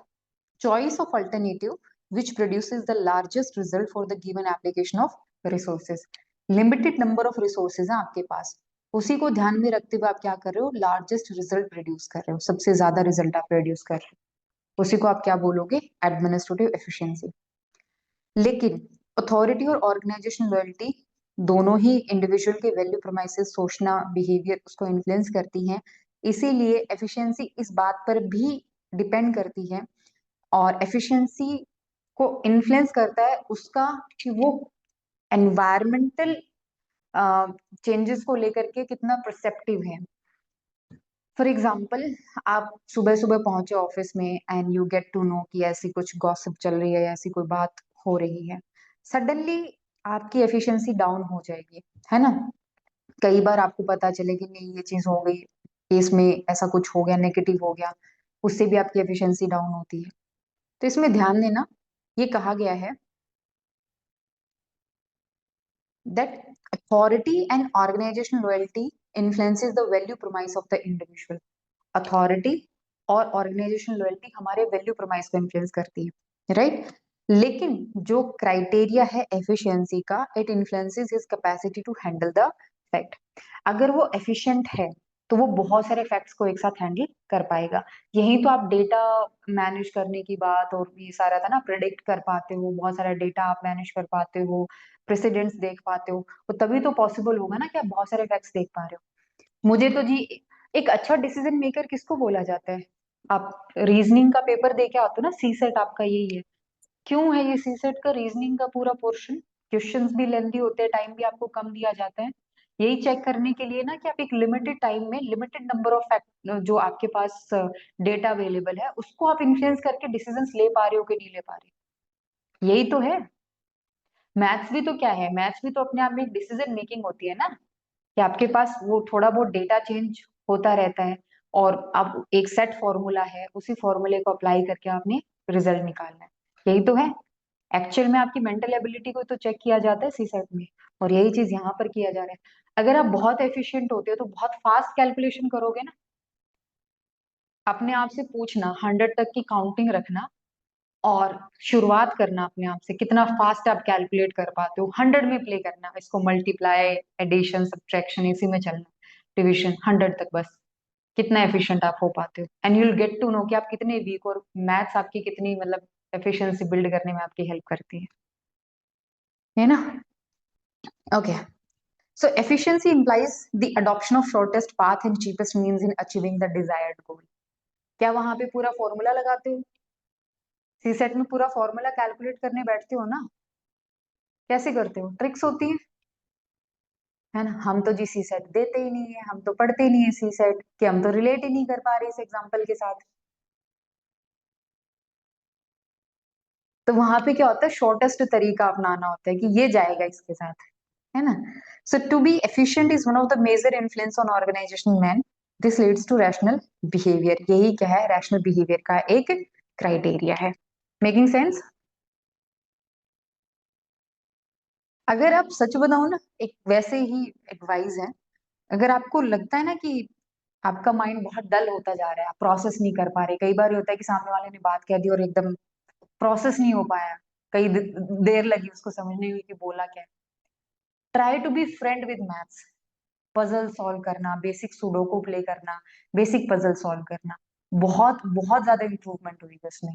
choice of alternative which produces the largest result for the given application of resources. Limited number of resources हैं आपके पास, उसी को ध्यान में रखते हुए आप क्या कर रहे हो? लार्जेस्ट रिजल्ट प्रोड्यूस कर रहे हो, सबसे ज्यादा रिजल्ट आप प्रोड्यूस कर रहे हो, उसी को आप क्या बोलोगे? Administrative efficiency. लेकिन अथॉरिटी और ऑर्गेनाइजेशन लॉयल्टी दोनों ही इंडिविजुअल के वैल्यू प्रोमाइसेस, सोचना, बिहेवियर उसको इन्फ्लुएंस करती हैं। इसीलिए एफिशिएंसी इस बात पर भी डिपेंड करती है, और एफिशिएंसी को इन्फ्लुएंस करता है उसका कि वो एनवायरमेंटल चेंजेस को लेकर के कितना परसेप्टिव है। फॉर एग्जाम्पल, आप सुबह सुबह पहुंचे ऑफिस में and you get to know कि ऐसी कुछ गॉसिप चल रही है, ऐसी कोई बात हो रही है, सडनली आपकी एफिशिएंसी डाउन हो जाएगी, है ना। कई बार आपको पता चले कि नहीं ये चीज हो गई, केस में ऐसा कुछ हो गया, नेगेटिव हो गया, उससे भी आपकी एफिशिएंसी डाउन होती है। तो इसमें ध्यान देना, ये कहा गया है that authority and organizational loyalty influences the value promise of the individual. Authority और organizational loyalty हमारे value promise को influence करती है, right? लेकिन जो क्राइटेरिया है एफिशिएंसी का, it influences his capacity to handle the fact. अगर वो एफिशिएंट है तो वो बहुत सारे फैक्ट्स को एक साथ हैंडल कर पाएगा। यही तो आप डेटा मैनेज करने की बात और ये सारा था ना, प्रिडिक्ट कर पाते हो, बहुत सारा डेटा आप मैनेज कर पाते हो, प्रेसिडेंट्स देख पाते हो, तो तभी तो पॉसिबल होगा ना कि आप बहुत सारे फैक्ट्स देख पा रहे हो। मुझे तो जी, एक अच्छा डिसीजन मेकर किसको बोला जाता है? आप रीजनिंग का पेपर दे के आते हो ना, सी सेट आपका यही है। क्यों है ये सी सेट का रीजनिंग का पूरा पोर्शन? क्वेश्चंस भी लेंदी होते हैं, टाइम भी आपको कम दिया जाता है, यही चेक करने के लिए ना कि आप एक लिमिटेड टाइम में लिमिटेड नंबर ऑफ फैक्ट जो आपके पास डेटा अवेलेबल है उसको आप इन्फ्लुएंस करके डिसीजंस ले पा रहे हो कि नहीं ले पा रहे, यही तो है। मैथ्स भी तो क्या है, मैथ्स भी तो अपने आप में एक डिसीजन मेकिंग होती है ना, कि आपके पास वो थोड़ा बहुत डेटा चेंज होता रहता है और अब एक सेट फॉर्मूला है, उसी फॉर्मूले को अप्लाई करके आपने रिजल्ट निकालना है, यही तो है। एक्चुअल में आपकी मेंटल एबिलिटी को तो चेक किया जाता है सी सेट में, और यही चीज यहाँ पर किया जा रहा है। अगर आप बहुत एफिशिएंट होते हो तो बहुत फास्ट कैलकुलेशन करोगे ना, अपने आप से पूछना, 100 तक की काउंटिंग रखना और शुरुआत करना अपने आप से, कितना फास्ट आप कैलकुलेट कर पाते हो, 100 में प्ले करना इसको, मल्टीप्लाई एडिशन सब्ट्रैक्शन इसी में चलना, डिविजन 100 तक बस, कितना एफिशिएंट आप हो पाते हो, and you will get to know कि आप कितने वीक, और मैथ्स आपकी कितनी मतलब एफिशिएंसी बिल्ड करने में आपकी हेल्प करती है ना। Okay, so efficiency implies the adoption of shortest path and cheapest means in achieving the desired goal. क्या वहां पे पूरा फॉर्मूला लगाते हो? सी सेट में पूरा फॉर्मूला कैलकुलेट करने बैठते हो ना? कैसे करते हो? ट्रिक्स होती है ना। हम तो जी सी सेट देते ही नहीं है, हम तो पढ़ते ही नहीं है सी सेट, कि हम तो रिलेट ही नहीं कर पा रहे इस एग्जाम्पल के साथ। तो वहां पे क्या होता है, शॉर्टेस्ट तरीका अपनाना होता है कि ये जाएगा इसके साथ, है ना। So to be efficient is one of the major influence on organisation man, this leads to rational behaviour. यही क्या है, रैशनल बिहेवियर का एक क्राइटेरिया है। Making sense? अगर आप सच बताओ ना, एक वैसे ही एडवाइस है, अगर आपको लगता है ना कि आपका माइंड बहुत डल होता जा रहा है, आप प्रोसेस नहीं कर पा रहे, कई बार ये होता है कि सामने वाले ने बात कह दी और एकदम प्रोसेस नहीं हो पाया, कई देर लगी उसको समझने में कि बोला क्या है, try to be friend with maths. Puzzle solve करना, बेसिक सुडोकू प्ले करना, बेसिक पजल सॉल्व करना, बहुत बहुत ज्यादा इंप्रूवमेंट हुई है उसमें,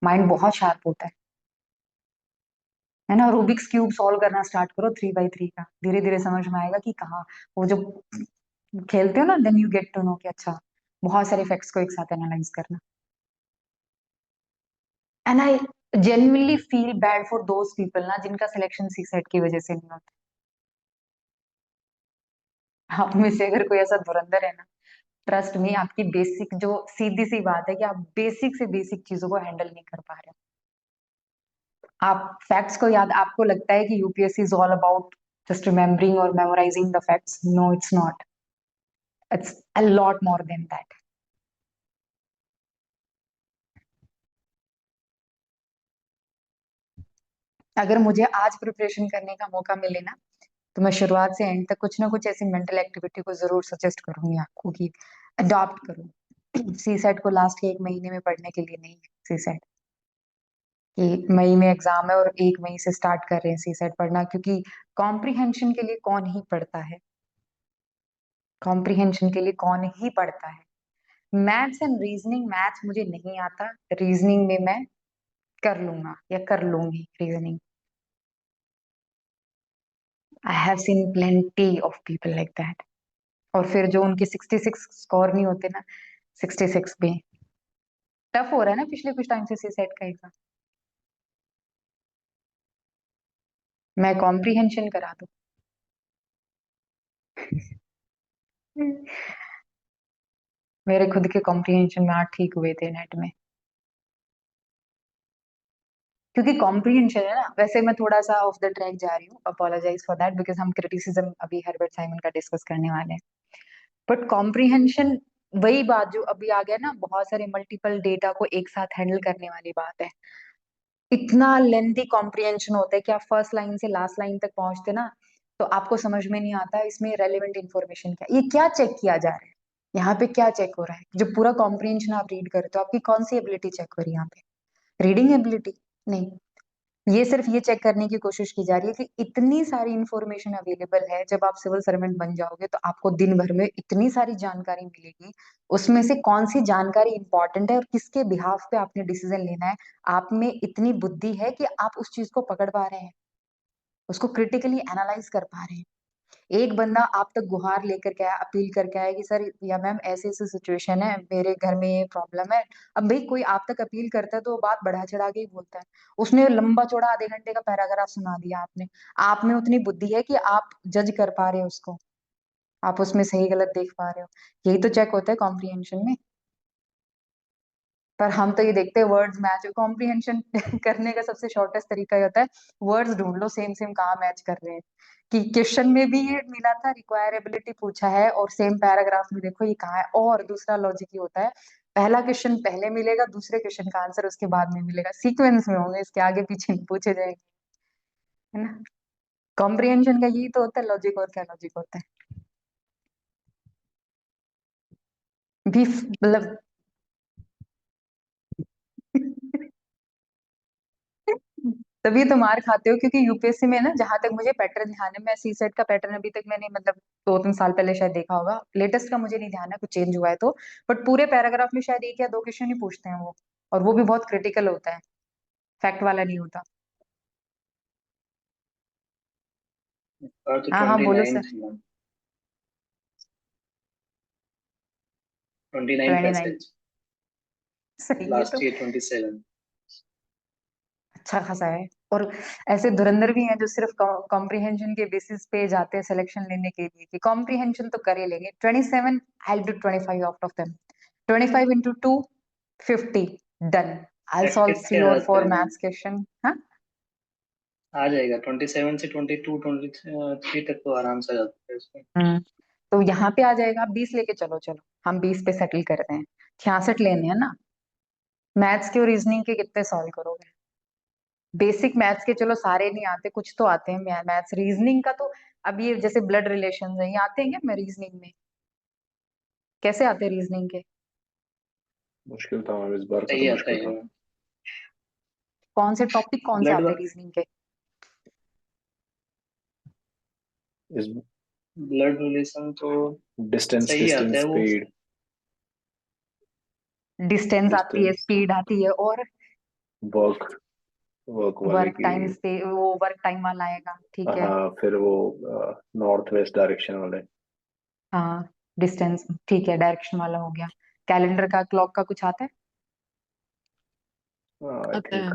माइंड बहुत शार्प होता है ना। रूबिक्स क्यूब सॉल्व करना स्टार्ट करो 3x3 का, धीरे धीरे समझ में आएगा कि कहाँ वो जो खेलते हो ना, then you get to know कि अच्छा, बहुत सारे फैक्ट्स को एक साथ एनालाइज करना। And I genuinely feel bad for those people ना जिनका सिलेक्शन सी सेट की वजह से नहीं होता। आप में से अगर कोई ऐसा धुरंधर है ना, ट्रस्ट में आपकी बेसिक जो सीधी सी बात है कि आप बेसिक से बेसिक चीजों को हैंडल नहीं कर पा रहे हो। आप फैक्ट्स को याद, आपको लगता है कि UPSC is all about just remembering और memorising the facts, no it's not, it's a lot more than that. अगर मुझे आज प्रिपरेशन करने का मौका मिले ना, तो मैं शुरुआत से एंड तक कुछ ना कुछ ऐसी मेंटल एक्टिविटी को जरूर सजेस्ट करूंगी आपको कि अडॉप्ट करो। सी सेट को लास्ट के 1 महीने में पढ़ने के लिए नहीं, सी सेट कि मई में एग्जाम है और 1 मई से स्टार्ट कर रहे हैं सी सेट पढ़ना, क्योंकि कॉम्प्रिहेंशन के लिए कौन ही पढ़ता है, कॉम्प्रिहेंशन के लिए कौन ही पढ़ता है। मैथ्स एंड रीजनिंग, मैथ्स मुझे नहीं आता, रीजनिंग में मैं कर लूंगा या कर लूंगी reasoning. I have seen plenty of people like that. और फिर जो उनके 66 स्कोर नहीं होते ना, 66 भी टफ हो रहा है ना पिछले कुछ टाइम से सी सेट का एग्जाम। मैं कॉम्प्रिहेंशन करा दूं? मेरे खुद के कॉम्प्रिहेंशन में 8 ठीक हुए थे नेट में, क्योंकि कॉम्प्रिहेंशन है ना। वैसे मैं थोड़ा सा ऑफ द ट्रैक जा रही हूँ, अपोलोजाइज फॉर दैट, बिकॉज हम क्रिटिसिज्म अभी हर्बर्ट साइमन का डिस्कस करने वाले हैं। बट कॉम्प्रिहेंशन, वही बात जो अभी आ गया ना, बहुत सारे मल्टीपल डेटा को एक साथ हैंडल करने वाली बात है। इतना लेंथी कॉम्प्रिहेंशन होता है कि आप फर्स्ट लाइन से लास्ट लाइन तक पहुंचते ना, तो आपको समझ में नहीं आता इसमें रेलेवेंट इंफॉर्मेशन क्या, ये क्या चेक किया जा रहा है, यहाँ पे क्या चेक हो रहा है। जो पूरा कॉम्प्रिहेंशन आप रीड करते हो, आपकी कौन सी एबिलिटी चेक हो रही है यहाँ पे? रीडिंग एबिलिटी नहीं, ये सिर्फ ये चेक करने की कोशिश की जा रही है कि इतनी सारी इंफॉर्मेशन अवेलेबल है, जब आप सिविल सर्वेंट बन जाओगे तो आपको दिन भर में इतनी सारी जानकारी मिलेगी, उसमें से कौन सी जानकारी इंपॉर्टेंट है और किसके बिहाफ पे आपने डिसीजन लेना है। आप में इतनी बुद्धि है कि आप उस चीज को पकड़ पा रहे हैं, उसको क्रिटिकली एनालाइज कर पा रहे हैं। एक बंदा आप तक गुहार लेकर के आया, अपील करके आया कि सर या मैम ऐसी ऐसी सिचुएशन है, मेरे घर में ये प्रॉब्लम है। अब भाई कोई आप तक अपील करता है तो वो बात बढ़ा चढ़ा के ही बोलता है। उसने लंबा चौड़ा आधे घंटे का पैराग्राफ सुना दिया आपने। आप में उतनी बुद्धि है कि आप जज कर पा रहे हो उसको, आप उसमें सही गलत देख पा रहे हो। यही तो चेक होता है कॉम्प्रिहेंशन में। पर हम तो ये देखते हैं वर्ड्स मैच कॉम्प्रिहेंशन करने का सबसे शॉर्टेस्ट तरीका ये होता है, वर्ड्स ढूंढ लो सेम सेम कहाँ मैच कर रहे हैं। कि क्वेश्चन में भी ये मिला था, रिक्वायरेबिलिटी पूछा है और सेम पैराग्राफ में देखो ये कहाँ है। और दूसरा लॉजिक ये होता है, पहला क्वेश्चन पहले मिलेगा, दूसरे क्वेश्चन का आंसर उसके बाद में मिलेगा, सीक्वेंस में होंगे, इसके आगे पीछे नहीं पूछे जाएंगे, है ना। कॉम्प्रिहेंशन का यही तो होता है लॉजिक, और क्या लॉजिक होता है भी मतलब। तभी तो मार खाते हो, क्योंकि यूपीएससी में ना, जहां तक मुझे पैटर्न ध्यान है, मैं सी सेट का पैटर्न अभी तक मैंने मतलब 2-3 साल पहले शायद देखा होगा, लेटेस्ट का मुझे नहीं ध्यान है, कुछ चेंज हुआ है तो। बट पूरे पैराग्राफ में शायद एक या दो क्वेश्चन ही पूछते हैं वो, और वो भी बहुत क्रिटिकल होता है, फैक्ट वाला नहीं होता। और तो हाँ हाँ, ट्वेंटी बोलो नाइन सर। थी मैम, 29 29। पैसेज। सही है लास्ट तो। ईयर 27। अच्छा खासा है। और ऐसे धुरंधर भी हैं जो सिर्फ कॉम्प्रिहेंशन के बेसिस पे जाते हैं सिलेक्शन लेने के लिए, कि कॉम्प्रिहेंशन तो कर ही लेंगे। 27, I do 25 out of them. 25 into 2, 50, done. I solve practice 3 क्या और आता 4 है मैम? Maths question. हाँ, आ जाएगा 27 से 22 23 तक तो आराम से आ जाता है उसमें। हम्म। तो यहाँ पे आ जाएगा, आप 20 लेके चलो, चलो हम 20 पे सेटल करते हैं। 66 लेने हैं ना। मैथ्स के और रीजनिंग के कितने सॉल्व करोगे? बेसिक मैथ्स के चलो सारे नहीं आते, कुछ तो आते हैं मैथ्स। रीजनिंग का तो, अब ये जैसे ब्लड रिलेशन है, ये आते हैं क्या मैं रीजनिंग में? कैसे आते हैं रीजनिंग के? मुश्किल था मैम, इस बार का तो सही आता मुश्किल है था। मैम। कौन से टॉपिक कौन से ब्लड आते हैं रीजनिंग के? इस ब्लड रिलेशन तो डिस्टेंस सही आता डिस्टेंस है वो। स्पीड, डिस्टेंस आती है, डिस्टेंस स्पीड आती है, और वर्क, वर्क वाले वर्क की। टाइम से वो वर्क टाइम वाला आएगा, ठीक है। हाँ, फिर वो नॉर्थ वेस्ट डायरेक्शन वाले। हाँ, डिस्टेंस ठीक है, डायरेक्शन वाला हो गया। कैलेंडर का, क्लॉक का कुछ आता है? आई आता थिंक है।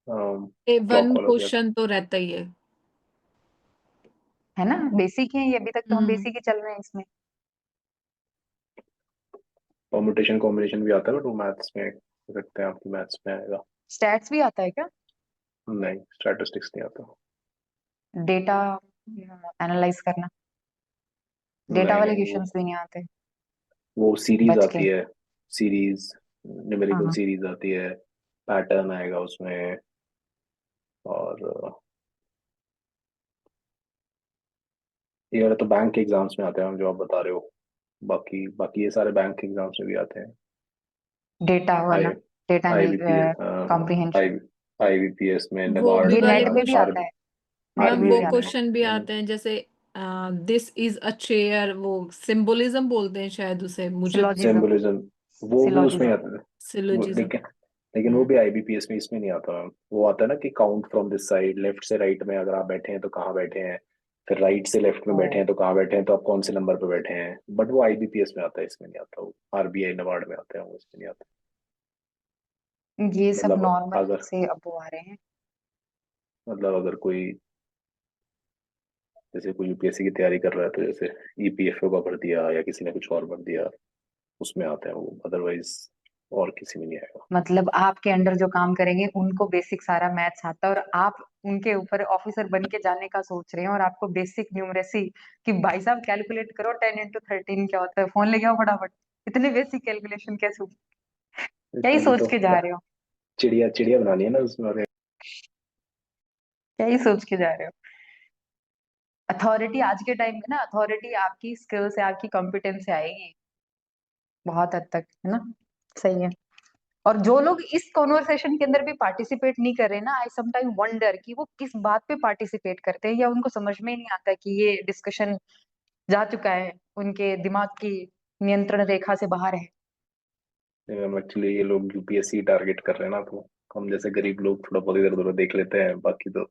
वन क्लॉक वाला भी आता क्वेश्चन तो रहता ही है। है ना, बेसिक है ये, अभी तक तो हम हम्म। बेसिक ही चल रहे हैं इसमें। है। परमुटेशन कॉम्बिनेशन भी आता है, बट वो मैथ्स में रखते हैं, आपकी मैथ्स में आएगा। स्टैट्स भी आता है क्या? नहीं, स्टैटिस्टिक्स नहीं आता। डेटा एनालाइज करना, डेटा नहीं वाले नहीं, क्वेश्चंस भी नहीं आते? वो सीरीज बच आती के। है, सीरीज, न्यूमेरिकल हाँ। सीरीज आती है, पैटर्न आएगा उसमें। और ये वाला तो बैंक के एग्जाम्स में आते हैं जो आप बता रहे हो। बाकी बाकी ये सारे बैंक के एग्जाम्स में भी आते हैं। डेटा आई वाला, डेटा आईबीपीएस, कॉम्प्रिहेंशन। आईबीपीएस में वो नबार्ड भी ये में, वाले नेट में भी आर आता है, नेट मैम में वो भी आरबीआई में। आता है। क्वेश्चन भी आते हैं, जैसे दिस इज अ चेयर, वो सिंबोलिज्म बोलते हैं शायद उसे, मुझे सिलोजिज्म। सिंबलिज्म, वो भी उसमें ही सिलोजिज्म। आता है। वो सिलोजिज्म। लेकिन लेकिन वो भी आईबीपीएस में, इसमें नहीं आता। वो आता है ना कि count from this side, left से राइट में अगर आप बैठे हैं तो कहाँ बैठे हैं, फिर राइट से लेफ्ट में ओ, बैठे हैं तो कहाँ बैठे हैं, तो आप कौन से नंबर पे बैठे हैं। बट वो आईबीपीएस में आता है, इसमें नहीं आता। वो आरबीआई नबार्ड में आता है, वो इसमें नहीं आता। ये सब मतलब नॉर्मल अगर से अब वो आ रहे हैं। अगर कोई, जैसे कोई यूपीएससी की तैयारी कर रहा है तो जैसे ईपीएफओ का भर दिया या किसी ने कुछ और भर दिया, उसमें आते हैं वो, अदरवाइज और किसी में नहीं आएगा। मतलब आपके अंडर जो काम करेंगे उनको बेसिक सारा मैथ्स आता है, और आप उनके ऊपर ऑफिसर बन के जाने का सोच रहे हैं, और आपको बेसिक न्यूमरेसी कि भाई साहब कैलकुलेट करो 10 × 13 क्या होता है, फोन लेके आओ फटाफट। इतने बेसिक कैलकुलेशन कैसे, क्या ही तभी सोच तो के जा रहे हो? चिड़िया चिड़िया बनानी है ना उसमें। क्या ही सोच के जा रहे हो? अथॉरिटी आज के टाइम में ना, अथॉरिटी आपकी स्किल से, आपकी कॉम्पिटेंस से आएगी बहुत हद तक, है ना। सही है। और जो लोग इस कॉन्वर्सेशन के अंदर भी पार्टिसिपेट नहीं कर रहे ना, आई समटाइम वंडर कि वो किस बात पे पार्टिसिपेट करते हैं, या उनको समझ में ही नहीं आता कि ये डिस्कशन जा चुका है, उनके दिमाग की नियंत्रण रेखा से बाहर है। एक्चुअली ये लोग यूपीएससी टारगेट कर रहे हैं ना, तो हम जैसे गरीब लोग थोड़ा बहुत इधर उधर देख लेते हैं, बाकी तो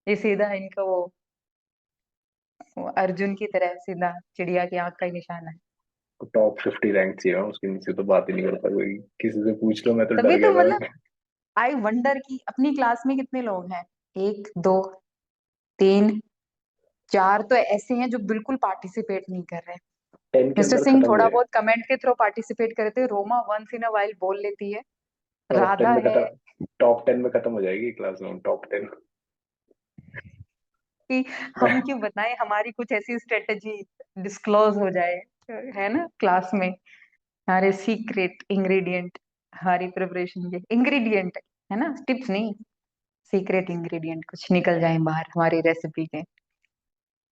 ये सीधा इनका वो अर्जुन की तरह सीधा चिड़िया की आंख का ही निशान है। टॉप 50 रैंक चाहिए, उसके नीचे तो बात ही नहीं करता कोई, किसी से पूछ लो, मैं तो डर तभी गया तो था। मतलब आई वंडर कि अपनी क्लास में कितने लोग हैं, एक दो तीन चार तो ऐसे हैं जो बिल्कुल पार्टिसिपेट नहीं कर रहे। 10 के मिस्टर अंदर सिंह खत्म थोड़ा हुए। बहुत कमेंट के थ्रू पार्टिसिपेट करते हैं, Roma once in a while बोल लेती है, टॉप 10 राधा में है खत्म, टॉप 10 में खत्म हो जाएगी क्लास में, टॉप 10। कि मैं हम क्यों बताएं, हमारी कुछ ऐसी स्ट्रेटेजी डिस्क्लोज हो जाए, है ना, क्लास में हमारे सीक्रेट इंग्रेडिएंट, हमारी प्रिपरेशन के इंग्रेडिएंट, है ना, टिप्स नहीं, सीक्रेट इंग्रेडिएंट कुछ निकल जाए बाहर हमारी रेसिपी के,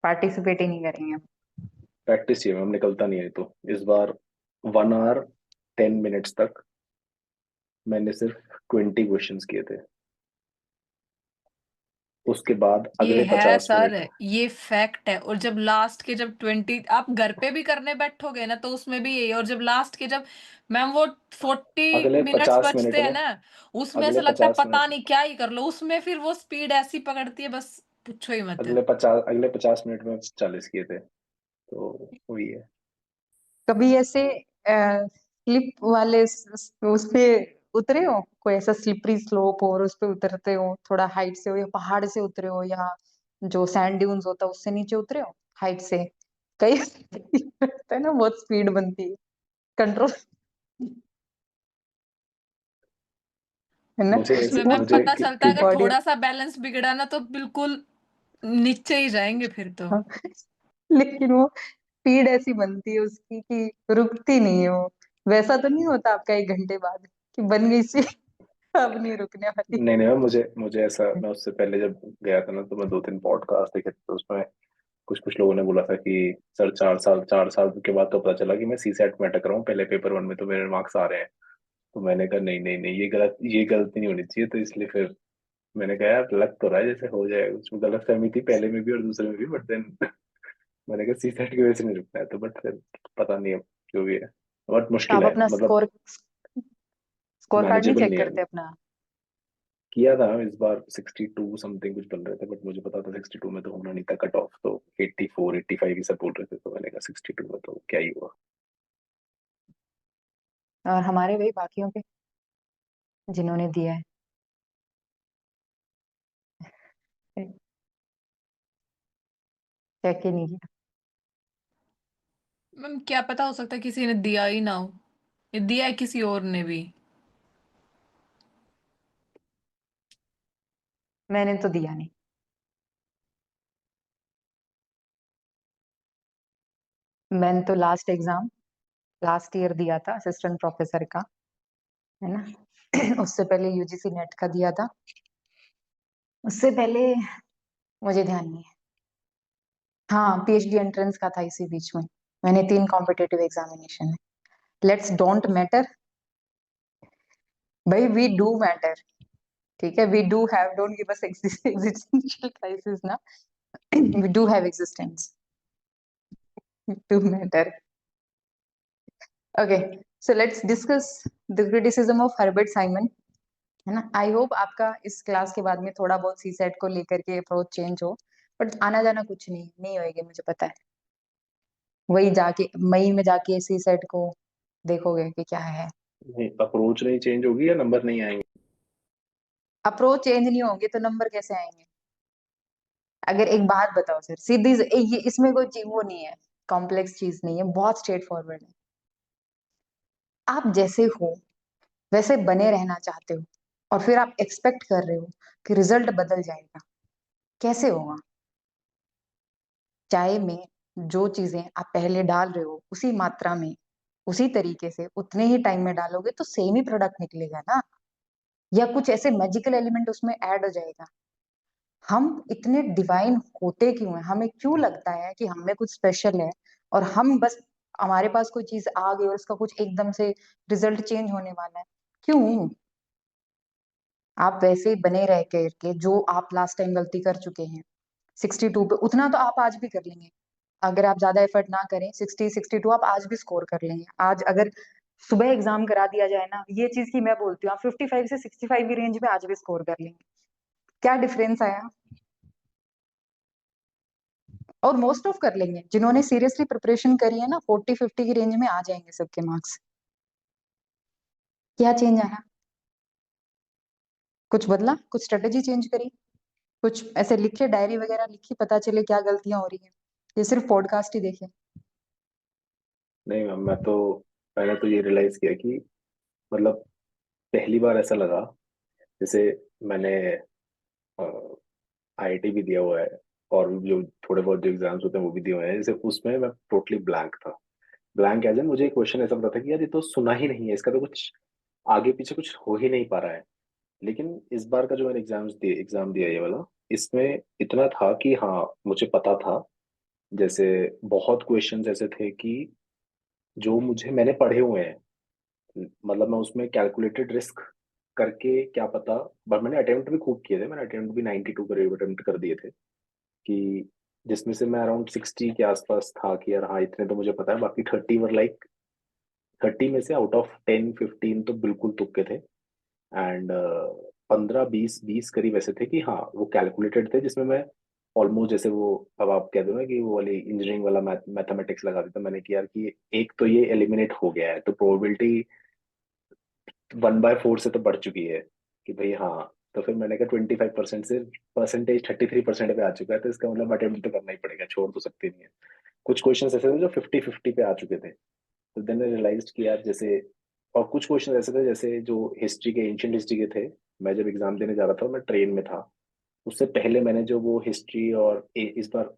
पार्टिसिपेट ही नहीं करेंगे हम। प्रैक्टिस चाहिए मैम, निकलता नहीं है तो इस बार 1 आवर 10 मिनट्स तक मैंने सिर्फ 20 क्वेश्चंस किए थे, उसके बाद ये अगले है 50 मिनट। सर, ये फैक्ट है। और जब लास्ट के जब 20 आप घर पे भी करने बैठोगे ना तो उसमें भी यही। और जब लास्ट के जब मैम वो 40 अगले मिनट्स 50 मिनट बचते हैं में ना, उसमें अगले ऐसा लगता है 50 मिनट पता नहीं क्या ही कर लो उसमें, फिर वो स्पीड ऐसी पकड़ती है बस पूछो ही मत। अगले 50 मिनट में 40 किए थे, तो वही है। कभी ऐसे स्लिप वाले उस पे उतरे हो, कोई ऐसा स्लिपरी स्लोप हो और उस पे उतरते हो, थोड़ा हाइट से हो या पहाड़ से उतरे हो या जो सैंड ड्यून्स होता है उससे नीचे उतरे हो हाइट से, कई लगता है ना बहुत स्पीड बनती है, कंट्रोल, है ना, मुझे उसमें ऐसे मैम मुझे पता चलता है अगर बॉडी। थोड़ा सा बैलेंस बिगड़ा ना तो बिल्कुल नीचे ही जाएंगे फिर तो। लेकिन वो स्पीड ऐसी बनती है उसकी कि रुकती नहीं है वो, वैसा तो नहीं होता आपका 1 घंटे बाद कि बन गई सी अब नहीं रुकने वाली। नहीं नहीं, मुझे मुझे ऐसा, मैं उससे पहले जब गया था ना तो मैं 2-3 पॉडकास्ट देखे थे, तो उसमें कुछ कुछ लोगों ने बोला था कि सर 4 साल के बाद तो पता चला कि मैं सी सेट में अटक रहा हूँ, पहले पेपर 1 में तो मेरे मार्क्स आ रहे हैं। तो मैंने कहा नहीं नहीं नहीं, ये गलती नहीं होनी चाहिए, तो इसलिए फिर मैंने कहा यार लग तो रहा है जैसे हो जाएगा, उसमें गलत फहमी थी पहले में भी और दूसरे में भी, बट देन मैंने कहा सी सेट की वजह से नहीं रुकना है, तो बट फिर पता नहीं अब जो भी है, बट तो मुश्किल आप है अपना मतलब, स्कोर कार्ड नहीं मैनेजेबल चेक नहीं है। करते अपना? किया था इस बार 62 समथिंग कुछ बन रहे थे, बट मुझे पता था 62 में तो होना नहीं था कट ऑफ, तो 84 85 ही सब बोल रहे थे, तो मैंने कहा 62 में तो क्या ही हुआ। और हमारे वही बाकियों के जिन्होंने दिया है, चेक ही नहीं किया। मैम क्या पता, हो सकता है किसी ने दिया ही ना हो, ये दिया है किसी और ने भी। मैंने तो दिया नहीं। मैंने तो लास्ट एग्जाम लास्ट ईयर दिया था असिस्टेंट प्रोफेसर का, है ना। उससे पहले यूजीसी नेट का दिया था, उससे पहले मुझे ध्यान नहीं है। हाँ, पीएचडी एंट्रेंस का था इसी बीच में। मैंने 3 कॉम्पिटेटिव एग्जामिनेशन है। लेट्स डोंट मैटर भाई, वी डू मैटर, ठीक है, we do have, don't give us existential crisis ना, we do have existence, do matter. Okay, so let's discuss the criticism of Herbert Simon, है ना। I hope आपका इस class के बाद में थोड़ा बहुत सी सेट को लेकर के अप्रोच चेंज हो, बट आना जाना कुछ नहीं होएगा, मुझे पता है। वही जाके मई में जाके सी सेट को देखोगे कि क्या है। नहीं, अप्रोच नहीं चेंज होगी या नंबर नहीं आएंगे? अप्रोच चेंज नहीं होंगे तो नंबर कैसे आएंगे? अगर एक बात बताओ सर, सीधी ये इसमें कोई वो नहीं है, कॉम्प्लेक्स चीज नहीं है, बहुत स्ट्रेट फॉरवर्ड है। आप जैसे हो वैसे बने रहना चाहते हो, और फिर आप एक्सपेक्ट कर रहे हो कि रिजल्ट बदल जाएगा, कैसे होगा? चाय में जो चीजें आप पहले डाल रहे हो उसी मात्रा में उसी तरीके से उतने ही टाइम में डालोगे तो सेम ही प्रोडक्ट निकलेगा ना, या कुछ ऐसे मैजिकल एलिमेंट उसमें ऐड हो जाएगा? हम इतने डिवाइन होते क्यों हैं? हमें क्यों लगता है कि हमें कुछ स्पेशल है और हम बस हमारे पास कोई चीज आ गई और उसका कुछ एकदम से रिजल्ट चेंज होने वाला है, क्यों? आप वैसे ही बने रह के जो आप लास्ट टाइम गलती कर चुके हैं 62 पे, उतना तो आप आज भी कर लेंगे। अगर आप ज्यादा एफर्ट ना करें, 62 आप आज भी स्कोर कर लेंगे। आज अगर सुबह एग्जाम करा दिया जाए ना, ये चीज की मैं बोलती हूँ, आप 55 से 65 की रेंज में आज भी स्कोर कर लेंगे। क्या डिफरेंस आया? और मोस्ट ऑफ कर लेंगे, जिन्होंने सीरियसली प्रिपरेशन करी है ना, 40-50 की रेंज में आ जाएंगे सबके मार्क्स। क्या चेंज आया? कुछ बदला? कुछ स्ट्रेटेजी चेंज करी? कुछ ऐसे लिखे, डायरी वगैरह लिखी, पता चले क्या गलतियां हो रही है? ये सिर्फ पॉडकास्ट ही देखे? नहीं मैम, मैंने तो ये रियलाइज किया कि मतलब पहली बार ऐसा लगा जैसे मैंने आईआईटी भी दिया हुआ है, और जो थोड़े बहुत जो एग्जाम्स होते हैं वो भी दिए हुए हैं, जैसे उसमें मैं टोटली ब्लैंक था। ब्लैंक एज इन मुझे एक क्वेश्चन ऐसा पता था कि यार ये तो सुना ही नहीं है, इसका तो कुछ आगे पीछे कुछ हो ही नहीं पा रहा है। लेकिन इस बार का जो मैंने एग्जाम दिया ये वाला, इसमें इतना था कि हाँ मुझे पता था। जैसे बहुत क्वेश्चंस ऐसे थे कि जो मुझे मैंने पढ़े हुए हैं, मतलब मैं उसमें कैलकुलेटेड रिस्क करके क्या पता, बट मैंने अटेम्प्ट भी खूब किए थे, मैंने अटेम्प्ट भी 92 करीब अटेम्प्ट कर दिए थे, कि जिसमें से मैं अराउंड 60 के आसपास था कि यार हाँ इतने तो मुझे पता है, बाकी 30 वर लाइक 30 में से आउट ऑफ 10-15 तो बिल्कुल तुक्के थे। एंड 15-20 करीब ऐसे थे कि हाँ वो कैलकुलेटेड थे, जिसमें मैं ऑलमोस्ट, जैसे वो अब आप कह दो ना कि वो वाली इंजीनियरिंग वाला मैथमेटिक्स लगा देता मैंने, कि यार कि एक तो ये एलिमिनेट हो गया है, तो प्रोबेबिलिटी 1/4 से तो बढ़ चुकी है कि भाई हाँ। तो फिर मैंने कहा 25% से परसेंटेज 33% पे आ चुका है, तो इसका मतलब अटेम्प्ट तो करना ही पड़ेगा, छोड़ तो सकते नहीं है। कुछ क्वेश्चन ऐसे थे जो 50-50 पे आ चुके थे। तो देन आई रियलाइज्ड कि यार जैसे, और कुछ क्वेश्चन ऐसे थे जैसे जो हिस्ट्री के, एंशियंट हिस्ट्री के थे। मैं जब एग्जाम देने जा रहा था मैं ट्रेन में था, उससे पहले मैंने जो वो हिस्ट्री और इस बार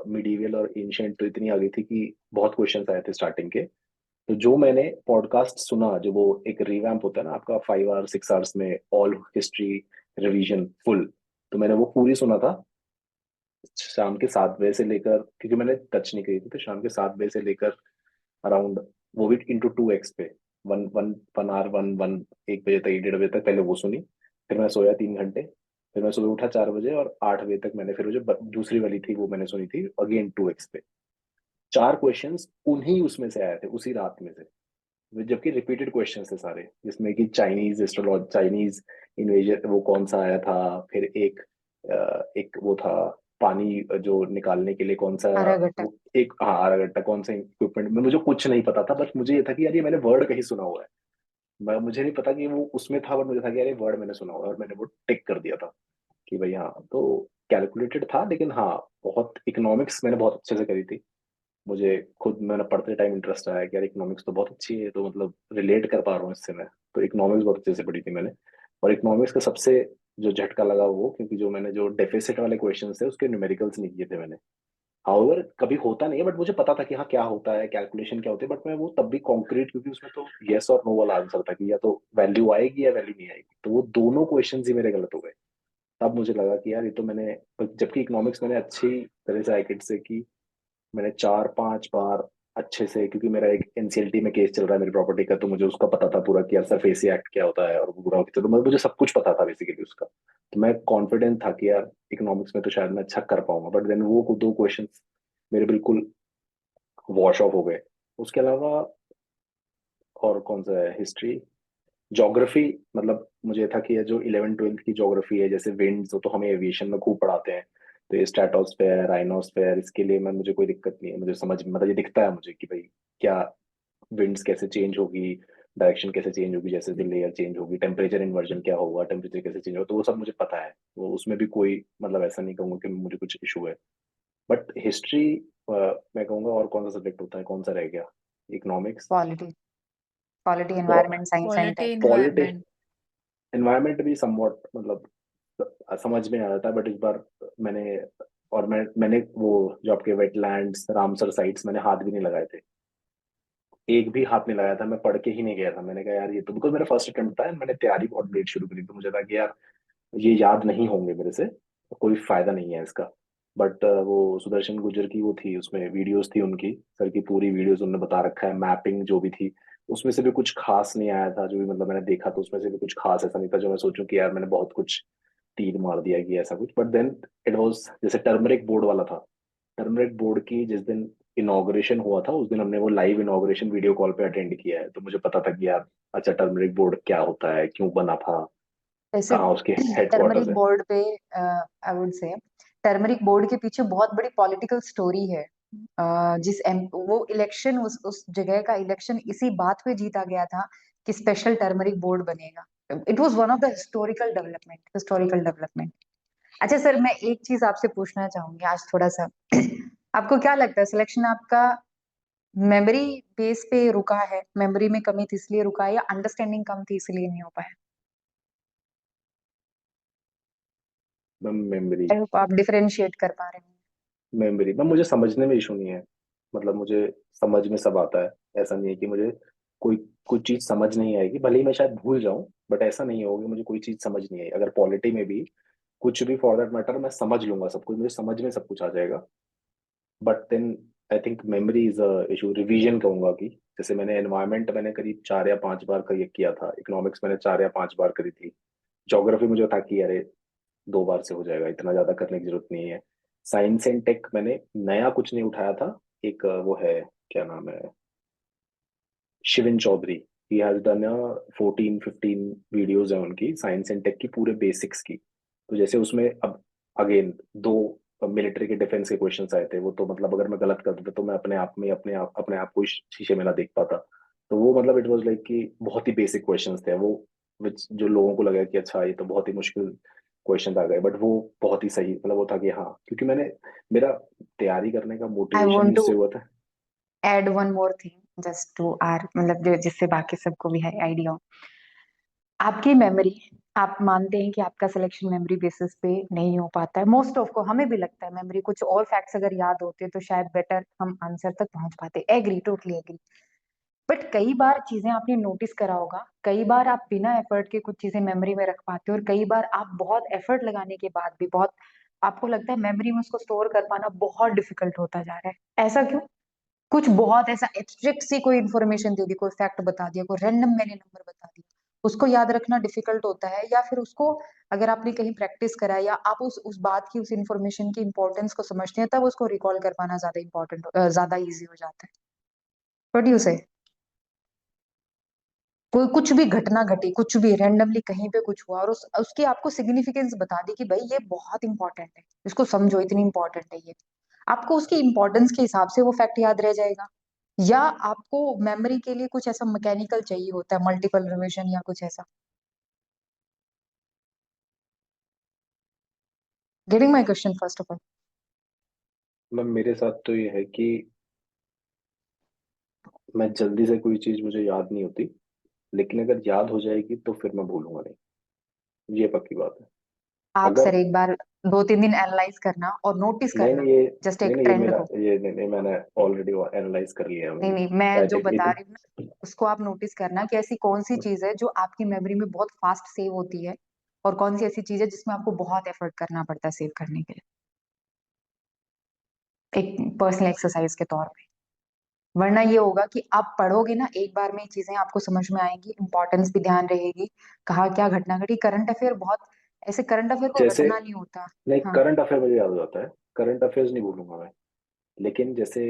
मिडीवियल और एंशियंट तो इतनी आ गई थी कि बहुत क्वेश्चंस आए थे स्टार्टिंग के। तो जो मैंने पॉडकास्ट सुना, जो वो एक रिवैम्प होता है ना आपका 5 आवर 6 आवर्स में ऑल हिस्ट्री रिवीजन फुल, तो मैंने वो पूरी सुना था शाम के 7 बजे से लेकर, क्योंकि मैंने टच नहीं करी थी, तो शाम के 7 बजे से लेकर अराउंड, वो भी इंटू 2x पे, वन वन 1 आवर 1 1 बजे तक, 1 1:30 बजे तक पहले वो सुनी। फिर मैं सोया 3 घंटे, फिर मैं सुबह उठा 4 बजे, और 8 बजे तक मैंने फिर वो जो दूसरी वाली थी वो मैंने सुनी थी अगेन 2x पे। 4 क्वेश्चंस उन्हीं उसमें से आए थे उसी रात में से, जबकि रिपीटेड क्वेश्चन थे सारे, जिसमें कि चाइनीज एस्ट्रोलॉजी, चाइनीज इन्वेजन वो कौन सा आया था, फिर एक वो था पानी जो निकालने के लिए कौन सा, हरा घटा। वो एक, हाँ आरागट्टा, कौन सा इक्विपमेंट में, मुझे कुछ नहीं पता था, बस मुझे ये था कि यार ये मैंने वर्ड कहीं सुना हुआ है। मुझे नहीं पता कि वो उसमें था, बट मुझे था कि यार ये वर्ड मैंने सुना हुआ है, और मैंने वो टिक कर दिया था कि भाई हाँ। तो कैलकुलेटेड था, लेकिन हाँ बहुत इकोनॉमिक्स मैंने बहुत अच्छे से करी थी। मुझे खुद मैंने पढ़ते टाइम इंटरेस्ट आया कि यार इकोनॉमिक्स तो बहुत अच्छी है, तो मतलब रिलेट कर पा रहा हूँ इससे मैं। तो इकोनॉमिक्स बहुत अच्छे से पढ़ी थी मैंने। और इकोनॉमिक्स का सबसे जो झटका लगा वो, क्योंकि जो मैंने जो डेफिसिट वाले क्वेश्चन थे उसके न्यूमेरिकल्स नहीं किए थे मैंने। हाउएवर कभी होता नहीं है, बट मुझे पता था कि हाँ क्या होता है, कैलकुलेशन क्या होती है, बट मैं वो तब भी कॉन्क्रीट, क्योंकि उसमें तो यस और नो वाला आंसर था कि या तो वैल्यू आएगी या वैल्यू नहीं आएगी, तो वो दोनों क्वेश्चन ही मेरे गलत हो गए। तब मुझे लगा कि यार ये तो मैंने, जबकि इकोनॉमिक्स मैंने अच्छी तरह से आईकिट से की, मैंने 4-5 बार अच्छे से, क्योंकि मेरा एक एनसीएलटी में केस चल रहा है मेरी प्रॉपर्टी का, तो मुझे उसका पता था पूरा कि यार सरफेसी एक्ट क्या होता है और वो पूरा होता है, तो मुझे सब कुछ पता था बेसिकली उसका। तो मैं कॉन्फिडेंट था कि यार इकोनॉमिक्स में तो शायद मैं अच्छा कर पाऊंगा, बट देन वो दो क्वेश्चन मेरे बिल्कुल वॉश ऑफ हो गए। उसके अलावा और कौन सा है, हिस्ट्री, ज्योग्राफी, मतलब मुझे था कि ये जो 11th 12th की ज्योग्राफी है, जैसे विंड्स, तो हमें एविएशन में खूब पढ़ाते हैं, तो ये स्ट्रेटोस्फेयर राइनोस्फेयर, इसके लिए मैं, मुझे कोई दिक्कत नहीं है, मुझे समझ, मतलब ये दिखता है मुझे कि भाई क्या विंड्स कैसे चेंज होगी, डायरेक्शन कैसे चेंज होगी, जैसे जो लेयर चेंज होगी, टेम्परेचर इन्वर्जन क्या होगा, टेम्परेचर कैसे चेंज होगा, तो वो सब मुझे पता है। वो उसमें भी कोई मतलब ऐसा नहीं कहूंगा कि मुझे कुछ इशू है। बट हिस्ट्री, मैं कहूंगा, और कौन सा सब्जेक्ट होता है, कौन सा रह गया, economics, polity. Polity, environment science and polity, tech. Polity, environment. Environment भी समवॉट मतलब समझ में आ रहा था, बट इस बार मैंने, और मैंने वो जो आपके वेटलैंड्स रामसर साइट्स मैंने हाथ भी नहीं लगाए थे, एक भी हाथ नहीं लगाया था, मैं पढ़ के ही नहीं गया था। मैंने कहा यार ये तो, बिकॉज मेरा फर्स्ट अटेम्प्ट था, मैंने तैयारी बहुत लेट शुरू करी, तो मुझे था कि यार ये याद नहीं होंगे मेरे से, तो कोई फायदा नहीं है इसका। बट वो सुदर्शन गुर्जर की वो थी, उसमें वीडियोस थी उनकी, सर की पूरी वीडियोस उन्होंने बता रखा है, मैपिंग जो भी थी उसमें से भी कुछ खास नहीं आया था, जो भी मतलब मैंने देखा तो उसमें से भी कुछ खास ऐसा नहीं था जो मैं सोचूं कि यार मैंने बहुत कुछ तीर मार दिया कि ऐसा कुछ। बट देन इट वाज जैसे टर्मरिक बोर्ड वाला था, टर्मरिक बोर्ड की जिस दिन इनॉग्रेशन हुआ था उस दिन हमने वो लाइव इनॉग्रेशन वीडियो कॉल पे अटेंड किया है, तो मुझे पता था कि यार अच्छा टर्मरिक बोर्ड क्या होता है, क्यों बना था, वैसे कहाँ उसके हेडक्वार्टर्स टर्मरिक है। बोर्ड पे I would say turmeric board के पीछे बहुत बड़ी पॉलिटिकल स्टोरी है। वो इलेक्शन उस जगह का इलेक्शन इसी बात पे जीता गया था कि स्पेशल टर्मरिक बोर्ड बनेगा। It was one of the historical development. अच्छा सर, मैं एक चीज आपसे पूछना चाहूंगी आज थोड़ा सा। आपको क्या लगता है सिलेक्शन आपका मेमोरी बेस पे रुका है, मेमोरी में कमी थी इसलिए रुका है, या अंडरस्टैंडिंग कम थी इसलिए नहीं हो पाया? मेमोरी। आई होप आप डिफरेंशिएट कर पा रहे हैं। मेमोरी मैम, मुझे समझने में इशू नहीं है, मतलब मुझे समझ में सब आता है। ऐसा नहीं है कि मुझे कोई कुछ चीज समझ नहीं आएगी, भले ही मैं शायद भूल जाऊं, बट ऐसा नहीं होगा कि मुझे कोई चीज समझ नहीं आई। अगर पॉलिटी में भी कुछ भी फॉर दैट मैटर मैं समझ लूंगा सब कुछ, मुझे समझ में सब कुछ आ जाएगा। But then I think memory is a issue. Revision कहूंगा कि जैसे मैंने एनवायरमेंट मैंने करीब 4 या 5 बार का ये किया था, इकोनॉमिक्स मैंने 4 या 5 बार करी थी, ज्योग्राफी मुझे था कि अरे 2 बार से हो जाएगा, इतना ज्यादा करने की जरूरत नहीं है। साइंस एंड टेक मैंने नया कुछ नहीं उठाया था। एक वो है, क्या नाम है, Shivin Chaudhary, he has done 14-15 videos है उनकी साइंस एंड टेक की, पूरे बेसिक्स की। तो जैसे उसमें अब अगेन दो मिलिट्री के डिफेंस के क्वेश्चंस आए थे, वो तो मतलब अगर मैं गलत कर देता तो मैं अपने आप को ही शीशे में ना देख पाता। तो वो मतलब इट वाज लाइक कि बहुत ही बेसिक क्वेश्चंस थे वो, which जो लोगों को लगा कि अच्छा ये तो बहुत ही मुश्किल क्वेश्चन आ गए, बट वो बहुत ही सही मतलब वो था कि हाँ, क्योंकि मैंने मेरा तैयारी करने का आई मोटिवेशन ही वांट टू उससे हुआ था। Add one more thing just to are, मतलब जिससे बाकी सबको भी है आइडिया। आपकी मेमोरी, आप मानते हैं कि आपका सिलेक्शन मेमोरी बेसिस पे नहीं हो पाता है, मोस्ट ऑफ को हमें भी लगता है मेमोरी, कुछ और फैक्ट्स अगर याद होते तो शायद बेटर हम आंसर तक पहुंच पाते। Agree, totally agree. बट कई बार चीजें आपने नोटिस करा होगा, कई बार आप बिना एफर्ट के कुछ चीजें मेमोरी में रख पाते हो, और कई बार आप बहुत एफर्ट लगाने के बाद भी बहुत आपको लगता है मेमोरी में उसको स्टोर कर पाना बहुत डिफिकल्ट होता जा रहा है। ऐसा क्यों? कुछ बहुत ऐसा एब्स्ट्रैक्ट सी कोई इन्फॉर्मेशन दे दी, कोई फैक्ट बता दिया, कोई रैंडम मैंने नंबर बता दिया, उसको याद रखना डिफिकल्ट होता है? या फिर उसको अगर आपने कहीं प्रैक्टिस करा है या आप उस बात की, उस इन्फॉर्मेशन की इंपॉर्टेंस को समझते हैं, तब उसको रिकॉल कर पाना ज्यादा इंपॉर्टेंट, ज्यादा इजी हो जाता है? व्हाट डू यू से? कोई कुछ भी घटना घटी, कुछ भी रैंडमली कहीं पे कुछ हुआ, और उसकी आपको सिग्निफिकेंस बता दी कि भाई ये बहुत इंपॉर्टेंट है, इसको समझो, इतनी इंपॉर्टेंट है ये, आपको उसकी इंपॉर्टेंस के हिसाब से वो फैक्ट याद रह जाएगा? या आपको मेमोरी के लिए कुछ ऐसा मैकेनिकल चाहिए होता है, मल्टीपल रिवीजन या कुछ ऐसा? Getting my question first of all? Ma'am मेरे साथ तो ये है कि मैं जल्दी से कोई चीज मुझे याद नहीं होती, लेकिन अगर याद हो जाएगी तो फिर मैं भूलूंगा नहीं, ये पक्की बात है। आप अगर सर एक बार 2-3 दिन एनालाइज करना और नोटिस नहीं करना, नहीं ये जस्ट नहीं एक नहीं ये ट्रेंड मेरा को। ये नहीं, नहीं मैंने ऑलरेडी एनालाइज कर लिया है नहीं मैंने। नहीं, मैं जो स्टैटिक बता इतने रही हूँ ना, उसको आप नोटिस करना कि ऐसी कौन सी चीज है जो आपकी मेमोरी में बहुत फास्ट सेव होती है, और कौन सी ऐसी चीज है जिसमें आपको बहुत एफर्ट करना पड़ता है सेव करने के लिए, एक पर्सनल एक्सरसाइज के तौर पे। वरना ये होगा कि आप पढ़ोगे ना, एक बार में ये चीजें आपको समझ में आएंगी, इंपॉर्टेंस भी ध्यान रहेगी, कहाँ क्या घटना घटी। करंट अफेयर बहुत ऐसे, करंट अफेयर को जैसे, रटना नहीं होता। नहीं हाँ। करंट अफेयर मुझे याद हो जाता है, करंट अफेयर्स नहीं भूलूंगा मैं। लेकिन जैसे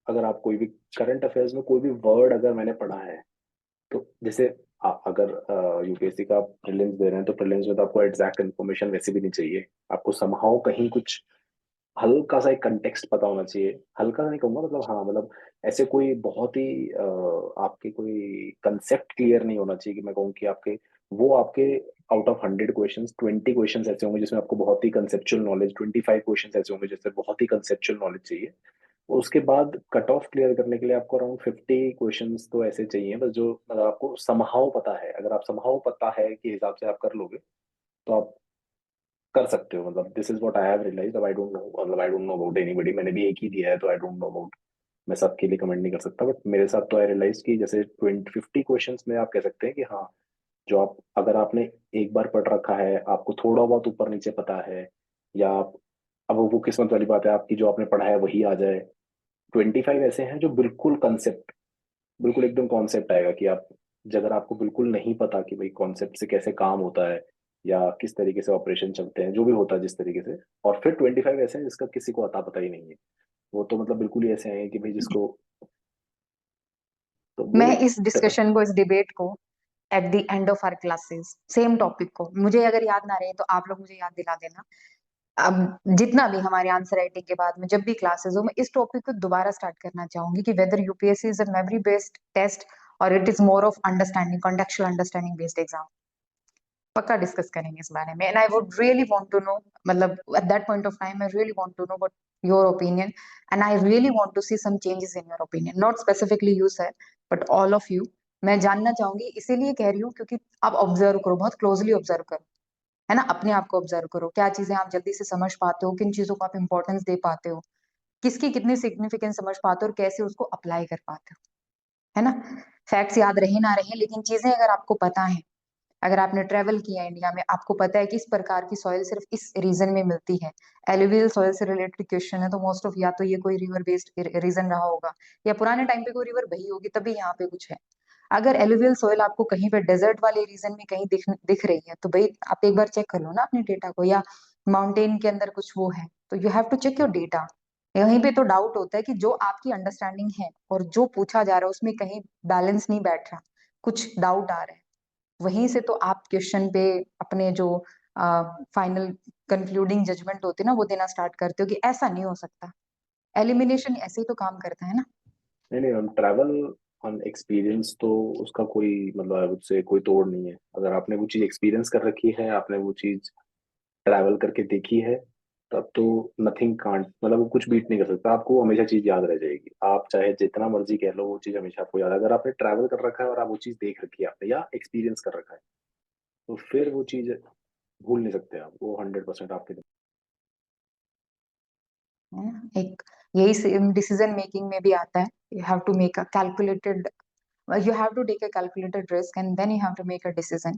अगर आप कोई भी करंट अफेयर्स में कोई भी वर्ड अगर मैंने पढ़ा है, तो जैसे अगर यूपीएससी का प्रीलिम्स दे रहे हैं तो प्रीलिम्स में तो आपको एग्जैक्ट इन्फॉर्मेशन वैसे भी नहीं चाहिए, आपको समहाउ कहीं कुछ हल्का सा एक कंटेक्स्ट पता होना चाहिए। हल्का नहीं कहूंगा, मतलब हाँ मतलब ऐसे कोई बहुत ही आपके कोई कंसेप्ट क्लियर नहीं होना चाहिए कि मैं कहूँ कि आपके वो आपके आउट ऑफ 100 क्वेश्चन 20 क्वेश्चन ऐसे होंगे जिसमें आपको बहुत ही कंसेप्चुअल नॉलेज, 25 क्वेश्चन ऐसे होंगे जिससे बहुत ही कंसेप्चुअल नॉलेज चाहिए। उसके बाद कट ऑफ क्लियर करने के लिए आपको अराउंड 50 क्वेश्चंस तो ऐसे चाहिए बस, जो मतलब आपको समहाउ पता है। अगर आप समहाउ पता है कि हिसाब से आप कर लोगे तो आप कर सकते हो। मतलब this is what I have realised. अब आई डोंट नो, मतलब I don't know about anybody, मैंने भी एक ही दिया है तो आई डोंट नो अबाउट, मैं सबके लिए कमेंट नहीं कर सकता। बट मेरे साथ तो आई रियलाइज कि जैसे 20-50 क्वेश्चंस में आप कह सकते हैं कि हाँ, जो आप अगर आपने एक बार पढ़ रखा है, आपको थोड़ा बहुत ऊपर नीचे पता है, या आप अब वो किस्मत वाली बात है आपकी, जो आपने पढ़ा है वही आ जाए। 25 ऐसे हैं जो बिल्कुल कंसेप्ट, बिल्कुल एकदम कॉन्सेप्ट आएगा कि आप, अगर आपको बिल्कुल नहीं पता कि भाई कॉन्सेप्ट से कैसे काम होता है या किस तरीके से ऑपरेशन चलते हैं, जो भी होता है जिस तरीके से। और फिर 25 ऐसे हैं जिसका किसी को अता पता ही नहीं है। वो तो मतलब बिल्कुल ही ऐसे हैं कि भाई जिसको, तो वो मैं इस डिस्कशन को, इस डिबेट को at the end of our classes, same topic को, मुझे अगर याद ना रहे तो आप लोग मुझे याद दिला देना। अब जितना भी हमारे आंसर राइटिंग के बाद में जब भी क्लासेस हो, मैं इस टॉपिक को दोबारा स्टार्ट करना चाहूंगी कि whether UPSC is a memory based test और it is more of understanding, contextual understanding based exam. पक्का डिस्कस करेंगे इस बारे में। And I would really want to know, मतलब at that point of time I really want to know what your opinion, and I really want to see some changes in your opinion, not specifically you sir but all of you. मैं जानना चाहूंगी, इसीलिए कह रही हूँ क्योंकि आप observe करो, बहुत क्लोजली ऑब्जर्व करो, है ना, अपने आप को ऑब्जर्व करो, क्या चीजें आप जल्दी से समझ पाते हो, किन चीजों को आप इंपॉर्टेंस दे पाते हो, किसकी कितनी सिग्निफिकेंस समझ पाते हो और कैसे उसको अप्लाई कर पाते हो, है ना। फैक्ट्स याद रहे ना रहे, लेकिन चीजें अगर आपको पता है, अगर आपने ट्रेवल किया इंडिया में, आपको पता है कि इस प्रकार की सॉइल सिर्फ इस रीजन में मिलती है। एलुवियल सॉइल से रिलेटेड क्वेश्चन है तो मोस्ट ऑफ, या तो ये कोई रिवर बेस्ड रीजन रहा होगा या पुराने टाइम पे कोई रिवर बही होगी तभी यहाँ पे कुछ है। अगर एलुवियल सॉइल आपको कहीं पे डेजर्ट वाले रीजन में कहीं दिख रही है तो भाई आप एक बार चेक कर लो ना अपने डेटा को, या माउंटेन के अंदर कुछ वो है तो you have to check your data. यहीं पे तो डाउट होता है कि जो आपकी अंडरस्टैंडिंग है और जो पूछा जा रहा है उसमें कहीं बैलेंस नहीं बैठ रहा, कुछ डाउट आ रहा है। वहीं से तो आप क्वेश्चन पे अपने जो फाइनल कंक्लूडिंग जजमेंट होती है ना वो देना स्टार्ट करते हो कि ऐसा नहीं हो सकता। एलिमिनेशन ऐसे ही तो काम करता है ना। नहीं नहीं, हम ट्रैवल ऑन एक्सपीरियंस, तो उसका कोई मतलब उससे कोई तोड़ नहीं है। अगर आपने वो चीज एक्सपीरियंस कर रखी है, आपने वो चीज ट्रैवल करके देखी है, तब तो नथिंग कांट, मतलब वो कुछ बीट नहीं कर सकता आपको। वो हमेशा चीज याद रह जाएगी, आप चाहे जितना मर्जी कह लो, वो चीज हमेशा आपको याद है। अगर आपने ट्रैवल कर रखा है और आप वो चीज देख रखी है आपने, या एक्सपीरियंस कर रखा है, तो फिर वो चीज भूल नहीं सकते आप, वो 100% आपके दिमाग। है ना? एक यही सेम डिसीजन मेकिंग में भी आता है। You have to make a calculated, you have to take a calculated risk and then you have to make a decision.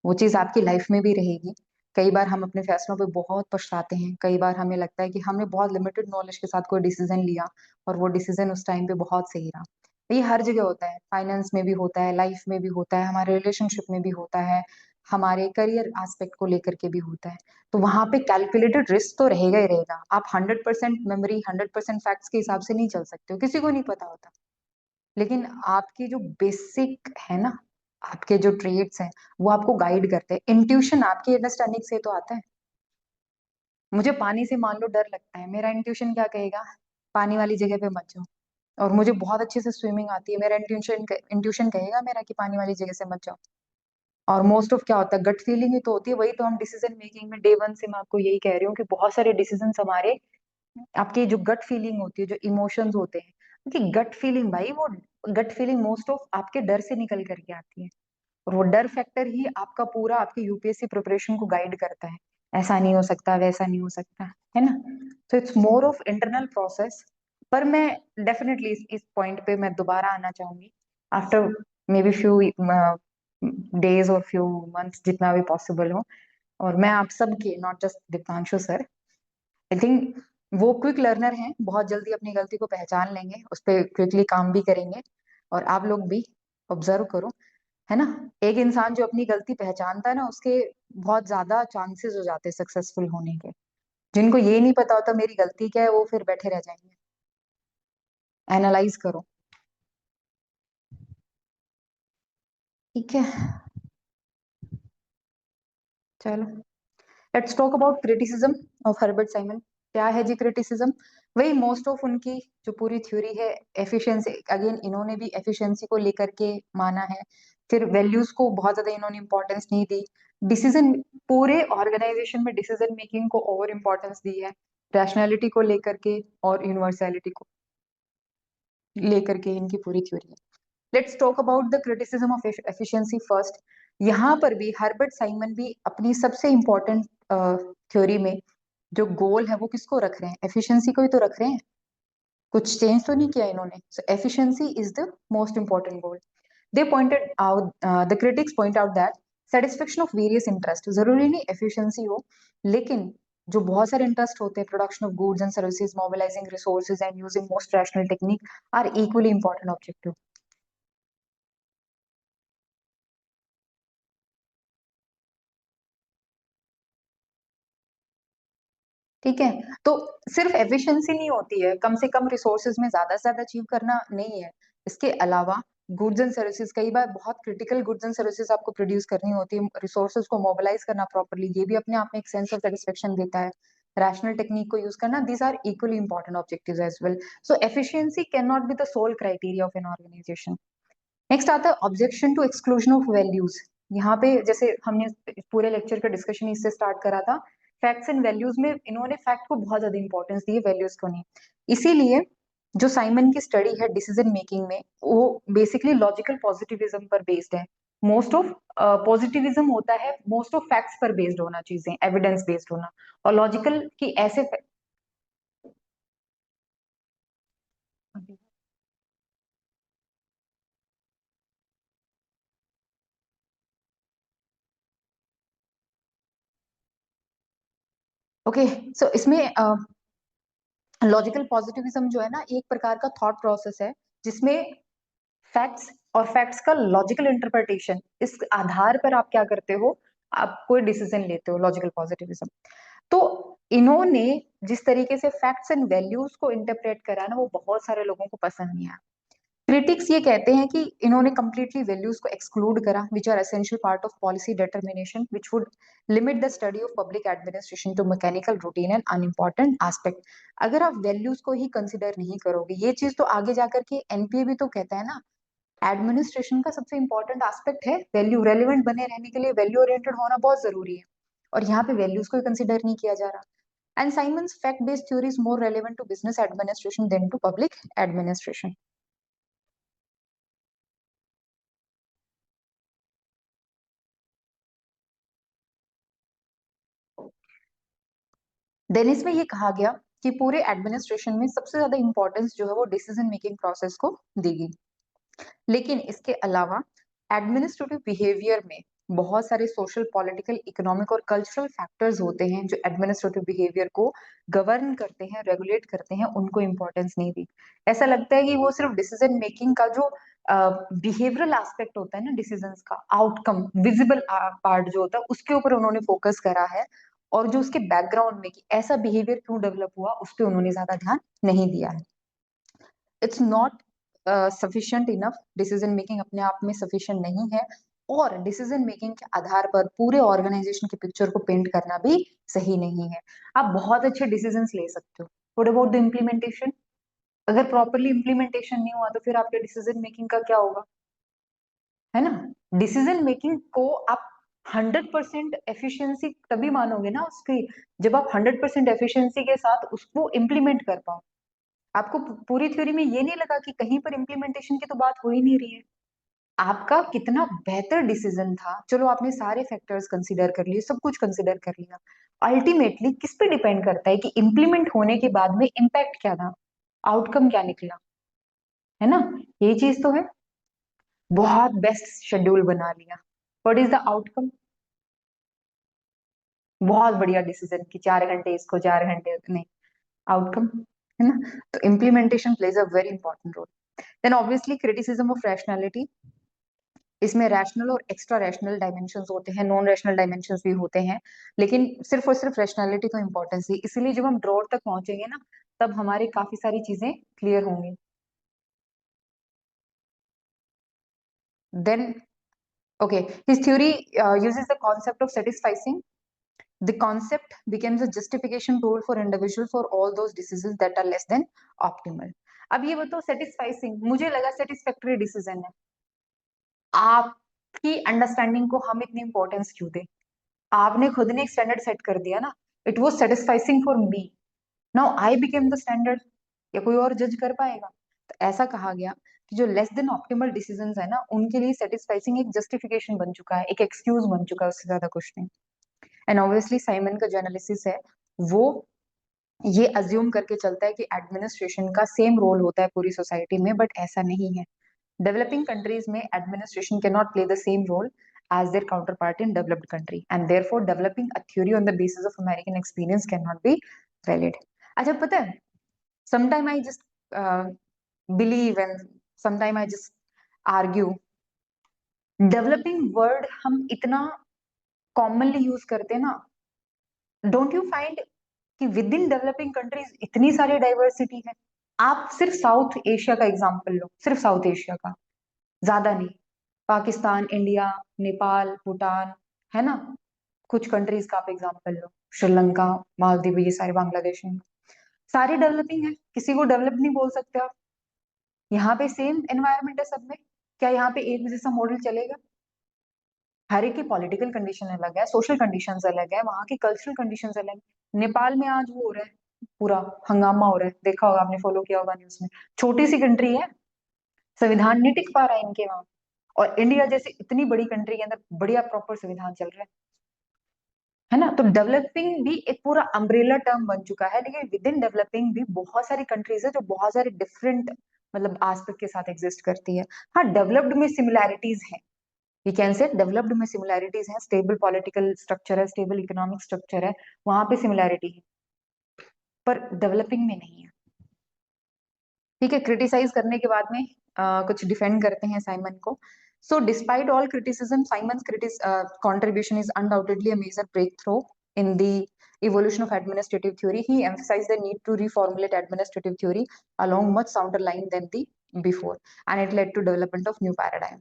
वो चीज आपकी लाइफ में भी रहेगी। कई बार हम अपने फैसलों पे बहुत पछताते हैं, कई बार हमें लगता है कि हमने बहुत लिमिटेड नॉलेज के साथ कोई डिसीजन लिया और वो डिसीजन उस टाइम पे बहुत सही रहा। ये हर जगह होता है, फाइनेंस में भी होता है, लाइफ में भी होता है, हमारे रिलेशनशिप में भी होता है, हमारे करियर एस्पेक्ट को लेकर के भी होता है। तो वहां पे कैलकुलेटेड रिस्क तो रहेगा ही रहेगा। आप 100% मेमोरी, 100% फैक्ट्स के हिसाब से नहीं चल सकते हो, किसी को नहीं पता होता। लेकिन आपकी जो बेसिक है ना, आपके जो ट्रेड्स हैं वो आपको गाइड करते हैं। इंट्यूशन आपकी अंडरस्टैंडिंग से तो आता है। मुझे पानी से मान लो डर लगता है, मेरा इंट्यूशन क्या कहेगा, पानी वाली जगह पे मत जाओ। और मुझे बहुत अच्छे से स्विमिंग आती है, मेरा इंट्यूशन इंट्यूशन कहेगा मेरा कि पानी वाली जगह से मत जाओ। और मोस्ट ऑफ क्या होता है, गट फीलिंग ही तो होती है। वही तो हम डिसीजन मेकिंग में डे वन से मैं आपको यही कह रही हूँ कि बहुत सारे डिसीजन हमारे, आपकी जो गट फीलिंग होती है, जो इमोशंस होते हैं, क्योंकि गट फीलिंग भाई, वो गट फीलिंग मोस्ट ऑफ आपके डर से निकल करके आती है। और वो डर फैक्टर ही आपका पूरा, आपकी यूपीएससी प्रिपरेशन को गाइड करता है। ऐसा नहीं हो सकता, वैसा नहीं हो सकता, है ना। तो it's more of internal process. पर मैं डेफिनेटली इस पॉइंट पे मैं दोबारा आना चाहूंगी after may be few days और फ्यू मंथ्स, जितना भी पॉसिबल हो। और मैं आप सबके, not just Deepanshu sir, I think वो क्विक लर्नर हैं, बहुत जल्दी अपनी गलती को पहचान लेंगे, उस पर क्विकली काम भी करेंगे। और आप लोग भी ऑब्जर्व करो, है ना। एक इंसान जो अपनी गलती पहचानता है ना, उसके बहुत ज्यादा चांसेस हो जाते हैं सक्सेसफुल होने के। जिनको ये नहीं पता होता मेरी गलती क्या है, वो फिर बैठे रह जाएंगे। एनालाइज करो, ठीक है। चलो, let's talk about criticism of Herbert Simon. क्या है जी क्रिटिसिज्म? वही मोस्ट ऑफ उनकी जो पूरी थ्योरी है, एफिशिएंसी, अगेन इन्होंने भी एफिशिएंसी को लेकर के माना है। फिर वैल्यूज को बहुत ज्यादा इन्होंने इंपॉर्टेंस नहीं दी। डिसीजन, पूरे ऑर्गेनाइजेशन में डिसीजन मेकिंग को ओवर इंपॉर्टेंस दी है, रैशनैलिटी को लेकर के और यूनिवर्सैलिटी को लेकर के इनकी पूरी थ्योरी है। Let's talk about the criticism of efficiency first. यहाँ पर भी हर्बर्ट साइमन भी अपनी सबसे इंपॉर्टेंट थ्योरी में जो गोल है वो किसको रख रहे हैं, एफिशिएंसी को ही तो रख रहे हैं, कुछ चेंज तो नहीं किया इन्होंने। So efficiency is the most important goal. They pointed out, the critics point out that satisfaction of various interest, जरूरी नहीं एफिशिएंसी हो, लेकिन जो बहुत सारे इंटरेस्ट होते हैं, production of goods and services, mobilising resources and using most rational technique are equally important objective. ठीक है, तो सिर्फ एफिशिएंसी नहीं होती है, कम से कम रिसोर्सेज में ज्यादा से ज्यादा अचीव करना नहीं है। इसके अलावा गुड्स एंड सर्विसेज, कई बार बहुत क्रिटिकल गुड्स एंड सर्विसेज आपको प्रोड्यूस करनी होती है, रिसोर्सेज को मोबिलाइज करना प्रॉपरली, ये भी अपने आप में एक सेंस ऑफ सेटिस्फेक्शन देता है। रैशनल टेक्निक को यूज करना, these are equally important objectives as well. So efficiency can not be the sole criteria of an organisation. Next आता है objection to exclusion of values. यहाँ पे जैसे हमने पूरे लेक्चर का डिस्कशन इससे स्टार्ट करा था, फैक्ट्स एंड वैल्यूज में इन्होंने फैक्ट को बहुत ज्यादा इंपॉर्टेंस दी है, वैल्यूज को नहीं। इसीलिए जो साइमन की स्टडी है डिसीजन मेकिंग में, वो बेसिकली लॉजिकल पॉजिटिविज्म पर बेस्ड है। मोस्ट ऑफ पॉजिटिविज्म होता है मोस्ट ऑफ फैक्ट्स पर बेस्ड होना, चीजें एविडेंस बेस्ड होना, और लॉजिकल की ऐसे ओके। सो इसमें लॉजिकल पॉजिटिविज्म जो है ना, एक प्रकार का थॉट प्रोसेस है जिसमें फैक्ट्स और फैक्ट्स का लॉजिकल इंटरप्रिटेशन, इस आधार पर आप क्या करते हो, आप कोई डिसीजन लेते हो, लॉजिकल पॉजिटिविज्म। तो इन्होंने जिस तरीके से फैक्ट्स एंड वैल्यूज को इंटरप्रेट करा ना, वो बहुत सारे लोगों को पसंद नहीं आया। क्रिटिक्स ये कहते हैं कि इन्होंने कंप्लीटली वैल्यूज को एक्सक्लूड करा, which are essential part of policy determination, which would limit the study of public administration to mechanical routine and unimportant aspect. अगर आप वैल्यूज को ही कंसिडर नहीं करोगे, ये चीज तो आगे जाकर के एनपीए भी तो कहता है ना, एडमिनिस्ट्रेशन का सबसे इंपॉर्टेंट एस्पेक्ट है वैल्यू, रेलिवेंट बने रहने के लिए वैल्यू ओरिएंटेड होना बहुत जरूरी है, और यहाँ पे वैल्यूज को कंसिडर नहीं किया जा रहा। And Simon's fact based theory is more relevant to business administration than to public administration. Then इसमें ये कहा गया कि पूरे एडमिनिस्ट्रेशन में सबसे ज्यादा इंपॉर्टेंस जो है वो डिसीजन मेकिंग प्रोसेस को देगी, लेकिन इसके अलावा एडमिनिस्ट्रेटिव बिहेवियर में बहुत सारे सोशल, पॉलिटिकल, इकोनॉमिक और कल्चरल फैक्टर्स होते हैं जो एडमिनिस्ट्रेटिव बिहेवियर को गवर्न करते हैं, रेगुलेट करते हैं, उनको इंपॉर्टेंस नहीं दी। ऐसा लगता है कि वो सिर्फ डिसीजन मेकिंग का जो बिहेवियरल एस्पेक्ट होता है ना, डिसीजंस का आउटकम, विजिबल पार्ट जो होता है, उसके ऊपर उन्होंने फोकस करा है, और जो उसके बैकग्राउंड में कि ऐसा बिहेवियर क्यों डेवलप हुआ, उस पर उन्होंने ज्यादा ध्यान नहीं दिया है। It's not sufficient enough, decision making अपने आप में सफिशिएंट नहीं है, और डिसीजन मेकिंग के आधार पर पूरे ऑर्गेनाइजेशन की पिक्चर को पेंट करना भी सही नहीं है। आप बहुत अच्छे डिसीजंस ले सकते हो, व्हाट अबाउट द इम्प्लीमेंटेशन? अगर प्रॉपरली इम्प्लीमेंटेशन नहीं हुआ तो फिर आपके डिसीजन मेकिंग का क्या होगा, है ना? डिसीजन मेकिंग को आप 100% एफिशिएंसी तभी मानोगे ना उसकी, जब आप 100% एफिशिएंसी के साथ उसको इम्प्लीमेंट कर पाओ। आपको पूरी थ्योरी में ये नहीं लगा कि कहीं पर इम्प्लीमेंटेशन की तो बात हो ही नहीं रही है, आपका कितना बेहतर डिसीजन था, चलो आपने सारे फैक्टर्स कंसीडर कर लिए, सब कुछ कंसीडर कर लिया, अल्टीमेटली किस पे डिपेंड करता है कि इम्प्लीमेंट होने के बाद में इम्पैक्ट क्या था, आउटकम क्या निकला, है ना? ये चीज तो है। बहुत बेस्ट शेड्यूल बना लिया, व्हाट इज द आउटकम? बहुत बढ़िया डिसीजन कि 4 घंटे इसको, 4 घंटे नहीं, आउटकम, है ना? तो implementation plays a very important role. Then obviously criticism of rationality, इसमें रैशनल और एक्स्ट्रा रैशनल डायमेंशंस होते हैं, नॉन रैशनल डायमेंशंस भी होते हैं, लेकिन सिर्फ और सिर्फ रैशनैलिटी को इंपॉर्टेंस है, इसीलिए जब हम ड्रॉर तक पहुंचेंगे ना, तब हमारी काफी सारी चीजें क्लियर होंगी। Then okay, his theory uses the concept of satisficing, the concept becomes a justification tool for individual for all those decisions that are less than optimal। अब ये बताओ, सेटिस्फाइसिंग मुझे लगा सेटिस्फैक्टरी डिसीजन है, आपकी अंडरस्टैंडिंग को हम इतनी इंपॉर्टेंस क्यों दें? आपने खुद ने एक स्टैंडर्ड सेट कर दिया ना, it was satisficing for me, now I became the standard, या कोई और जज कर पाएगा? तो ऐसा कहा गया कि जो लेस देन ऑप्टिमल डिसीजंस है ना, उनके लिए सेटिस्फाइसिंग एक जस्टिफिकेशन बन चुका है, एक एक्सक्यूज बन चुका है, उससे ज्यादा कुछ नहीं। एंड ऑब्वियसली साइमन का जो एनालिसिस है वो ये अज्यूम करके चलता है कि एडमिनिस्ट्रेशन का सेम रोल होता है पूरी सोसाइटी में, बट ऐसा नहीं है। डेवलपिंग कंट्रीज में administration can not play the same role as their counterpart in developed country, and therefore developing a theory on the basis of American experience cannot be valid. अच्छा पता है, sometime I just believe and sometime I just argue, developing word हम इतना commonly use करते हैं ना, don't you find कि with in developing countries इतनी सारी डाइवर्सिटी है? आप सिर्फ साउथ एशिया का एग्जांपल लो, सिर्फ साउथ एशिया का, ज्यादा नहीं, पाकिस्तान, इंडिया, नेपाल, भूटान, है ना, कुछ कंट्रीज का आप एग्जांपल लो, श्रीलंका, मालदीव, ये सारे, बांग्लादेश में, सारे डेवलपिंग है, किसी को डेवलप नहीं बोल सकते आप। यहाँ पे सेम एनवायरमेंट है सब में, क्या यहाँ पे एक जैसा मॉडल चलेगा? हर एक की पॉलिटिकल कंडीशन अलग है, सोशल कंडीशंस अलग है, वहाँ की कल्चरल कंडीशंस अलग है। नेपाल में आज वो हो रहा है, पूरा हंगामा हो रहा है, देखा होगा आपने, फॉलो किया होगा न्यूज में। छोटी सी कंट्री है, संविधान नहीं टिक पा रहा है इनके वहां, और इंडिया जैसे इतनी बड़ी कंट्री के अंदर बढ़िया प्रॉपर संविधान चल रहा है ना। तो डेवलपिंग भी एक पूरा अम्ब्रेला टर्म बन चुका है, लेकिन विद इन डेवलपिंग भी बहुत सारी कंट्रीज है जो बहुत सारे डिफरेंट मतलब एस्पेक्ट के साथ एग्जिस्ट करती है। हाँ, डेवलप्ड में सिमिलैरिटीज है, वी कैन से डेवलप्ड में सिमिलैरिटीज है, स्टेबल पॉलिटिकल स्ट्रक्चर है, स्टेबल इकोनॉमिक स्ट्रक्चर है, वहां पे सिमिलैरिटी है, पर डेवलपिंग में नहीं है। ठीक है, क्रिटिसाइज करने के बाद में कुछ डिफेंड करते हैं साइमन को। So despite all criticism, Simons contribution is undoubtedly a major breakthrough in the evolution of administrative theory. He emphasized the need to reformulate administrative theory along much sounder line than the before, and it led to development of new paradigm.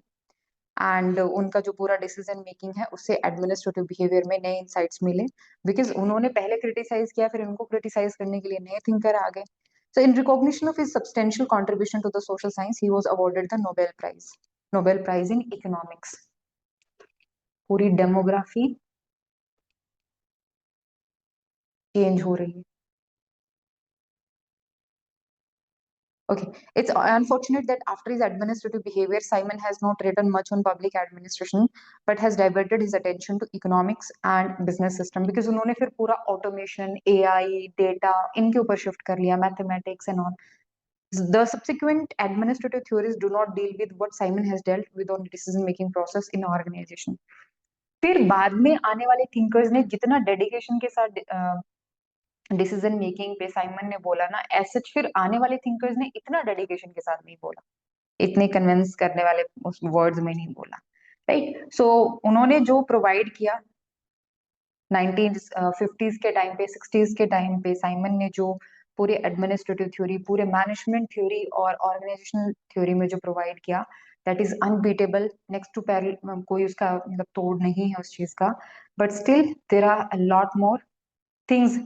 And उनका जो पूरा decision making है उससे administrative behaviour में नए insights मिले, because उन्होंने पहले क्रिटिसाइज किया, फिर उनको क्रिटिसाइज करने के लिए नए थिंकर आ गए। So in recognition of his substantial contribution to the social science, he was awarded the Nobel prize in economics. पूरी डेमोग्राफी चेंज हो रही है। Okay, it's unfortunate that after his administrative behavior, Simon has not written much on public administration, but has diverted his attention to economics and business system, because उन्होंने फिर पूरा automation, AI, data इनके ऊपर shift कर लिया, mathematics and all. The subsequent administrative theories do not deal with what Simon has dealt with on decision-making process in organization. फिर बाद में आने वाले thinkers ने जितना dedication के साथ डिसीजन मेकिंग पे साइमन ने बोला ना, ऐसे फिर आने वाले थिंकर्स ने इतना डेडिकेशन के साथ नहीं बोला, इतने कन्विंस करने वाले उस वर्ड्स में नहीं बोला, राइट। सो उन्होंने जो प्रोवाइड किया 1950s के टाइम पे, 60s के टाइम पे, साइमन ने जो पूरे एडमिनिस्ट्रेटिव थ्योरी, पूरे मैनेजमेंट थ्योरी और ऑर्गेनाइजेशनल थ्योरी में जो प्रोवाइड किया, that is unbeatable, next to parallel, कोई उसका मतलब तोड़ नहीं है उस चीज का। But still there are a lot more things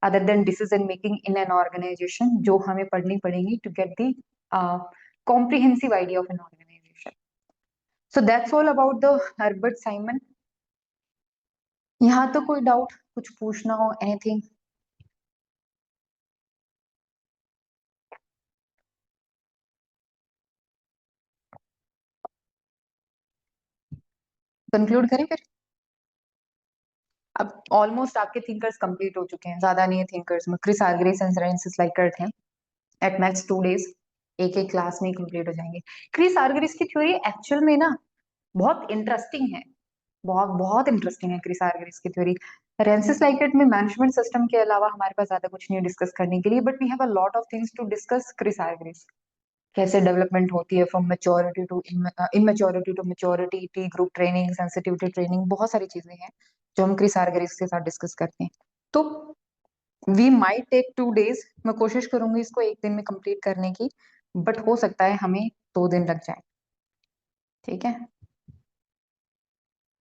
other than decision making in an organization जो हमें पढ़नी पड़ेंगी to get the comprehensive idea of an organization. So that's all about the Herbert Simon. यहाँ तो कोई डाउट, कुछ पूछना हो, एनीथिंग? कंक्लूड करें फिर? अब ऑलमोस्ट आपके थिंकर्स कंप्लीट हो चुके हैं, ज्यादा नहीं है थिंकर्स में। क्रिस आर्गरेस एंड फ्रांसिस लाइकर्ट हैं, एट मैक्स 2 days, एक एक क्लास में कंप्लीट हो जाएंगे। क्रिस आर्गरेस की थ्योरी एक्चुअल में ना बहुत इंटरेस्टिंग है, बहुत बहुत इंटरेस्टिंग है क्रिस आर्गरेस की थ्योरी। फ्रांसिस लाइकर्ट में मैनेजमेंट सिस्टम के अलावा हमारे पास ज्यादा कुछ नहीं है डिस्कस करने के लिए, but we have a lot of things to discuss. Chris Argyris कैसे डेवलपमेंट होती है from maturity to immaturity to maturity, T group training, sensitivity training, बहुत सारी चीजें हैं जो हम क्रिस आर्गरेस के साथ डिस्कस करते हैं। तो वी माइट टेक 2 days, मैं कोशिश करूंगी इसको एक दिन में कंप्लीट करने की, बट हो सकता है हमें 2 दिन लग जाए, ठीक है।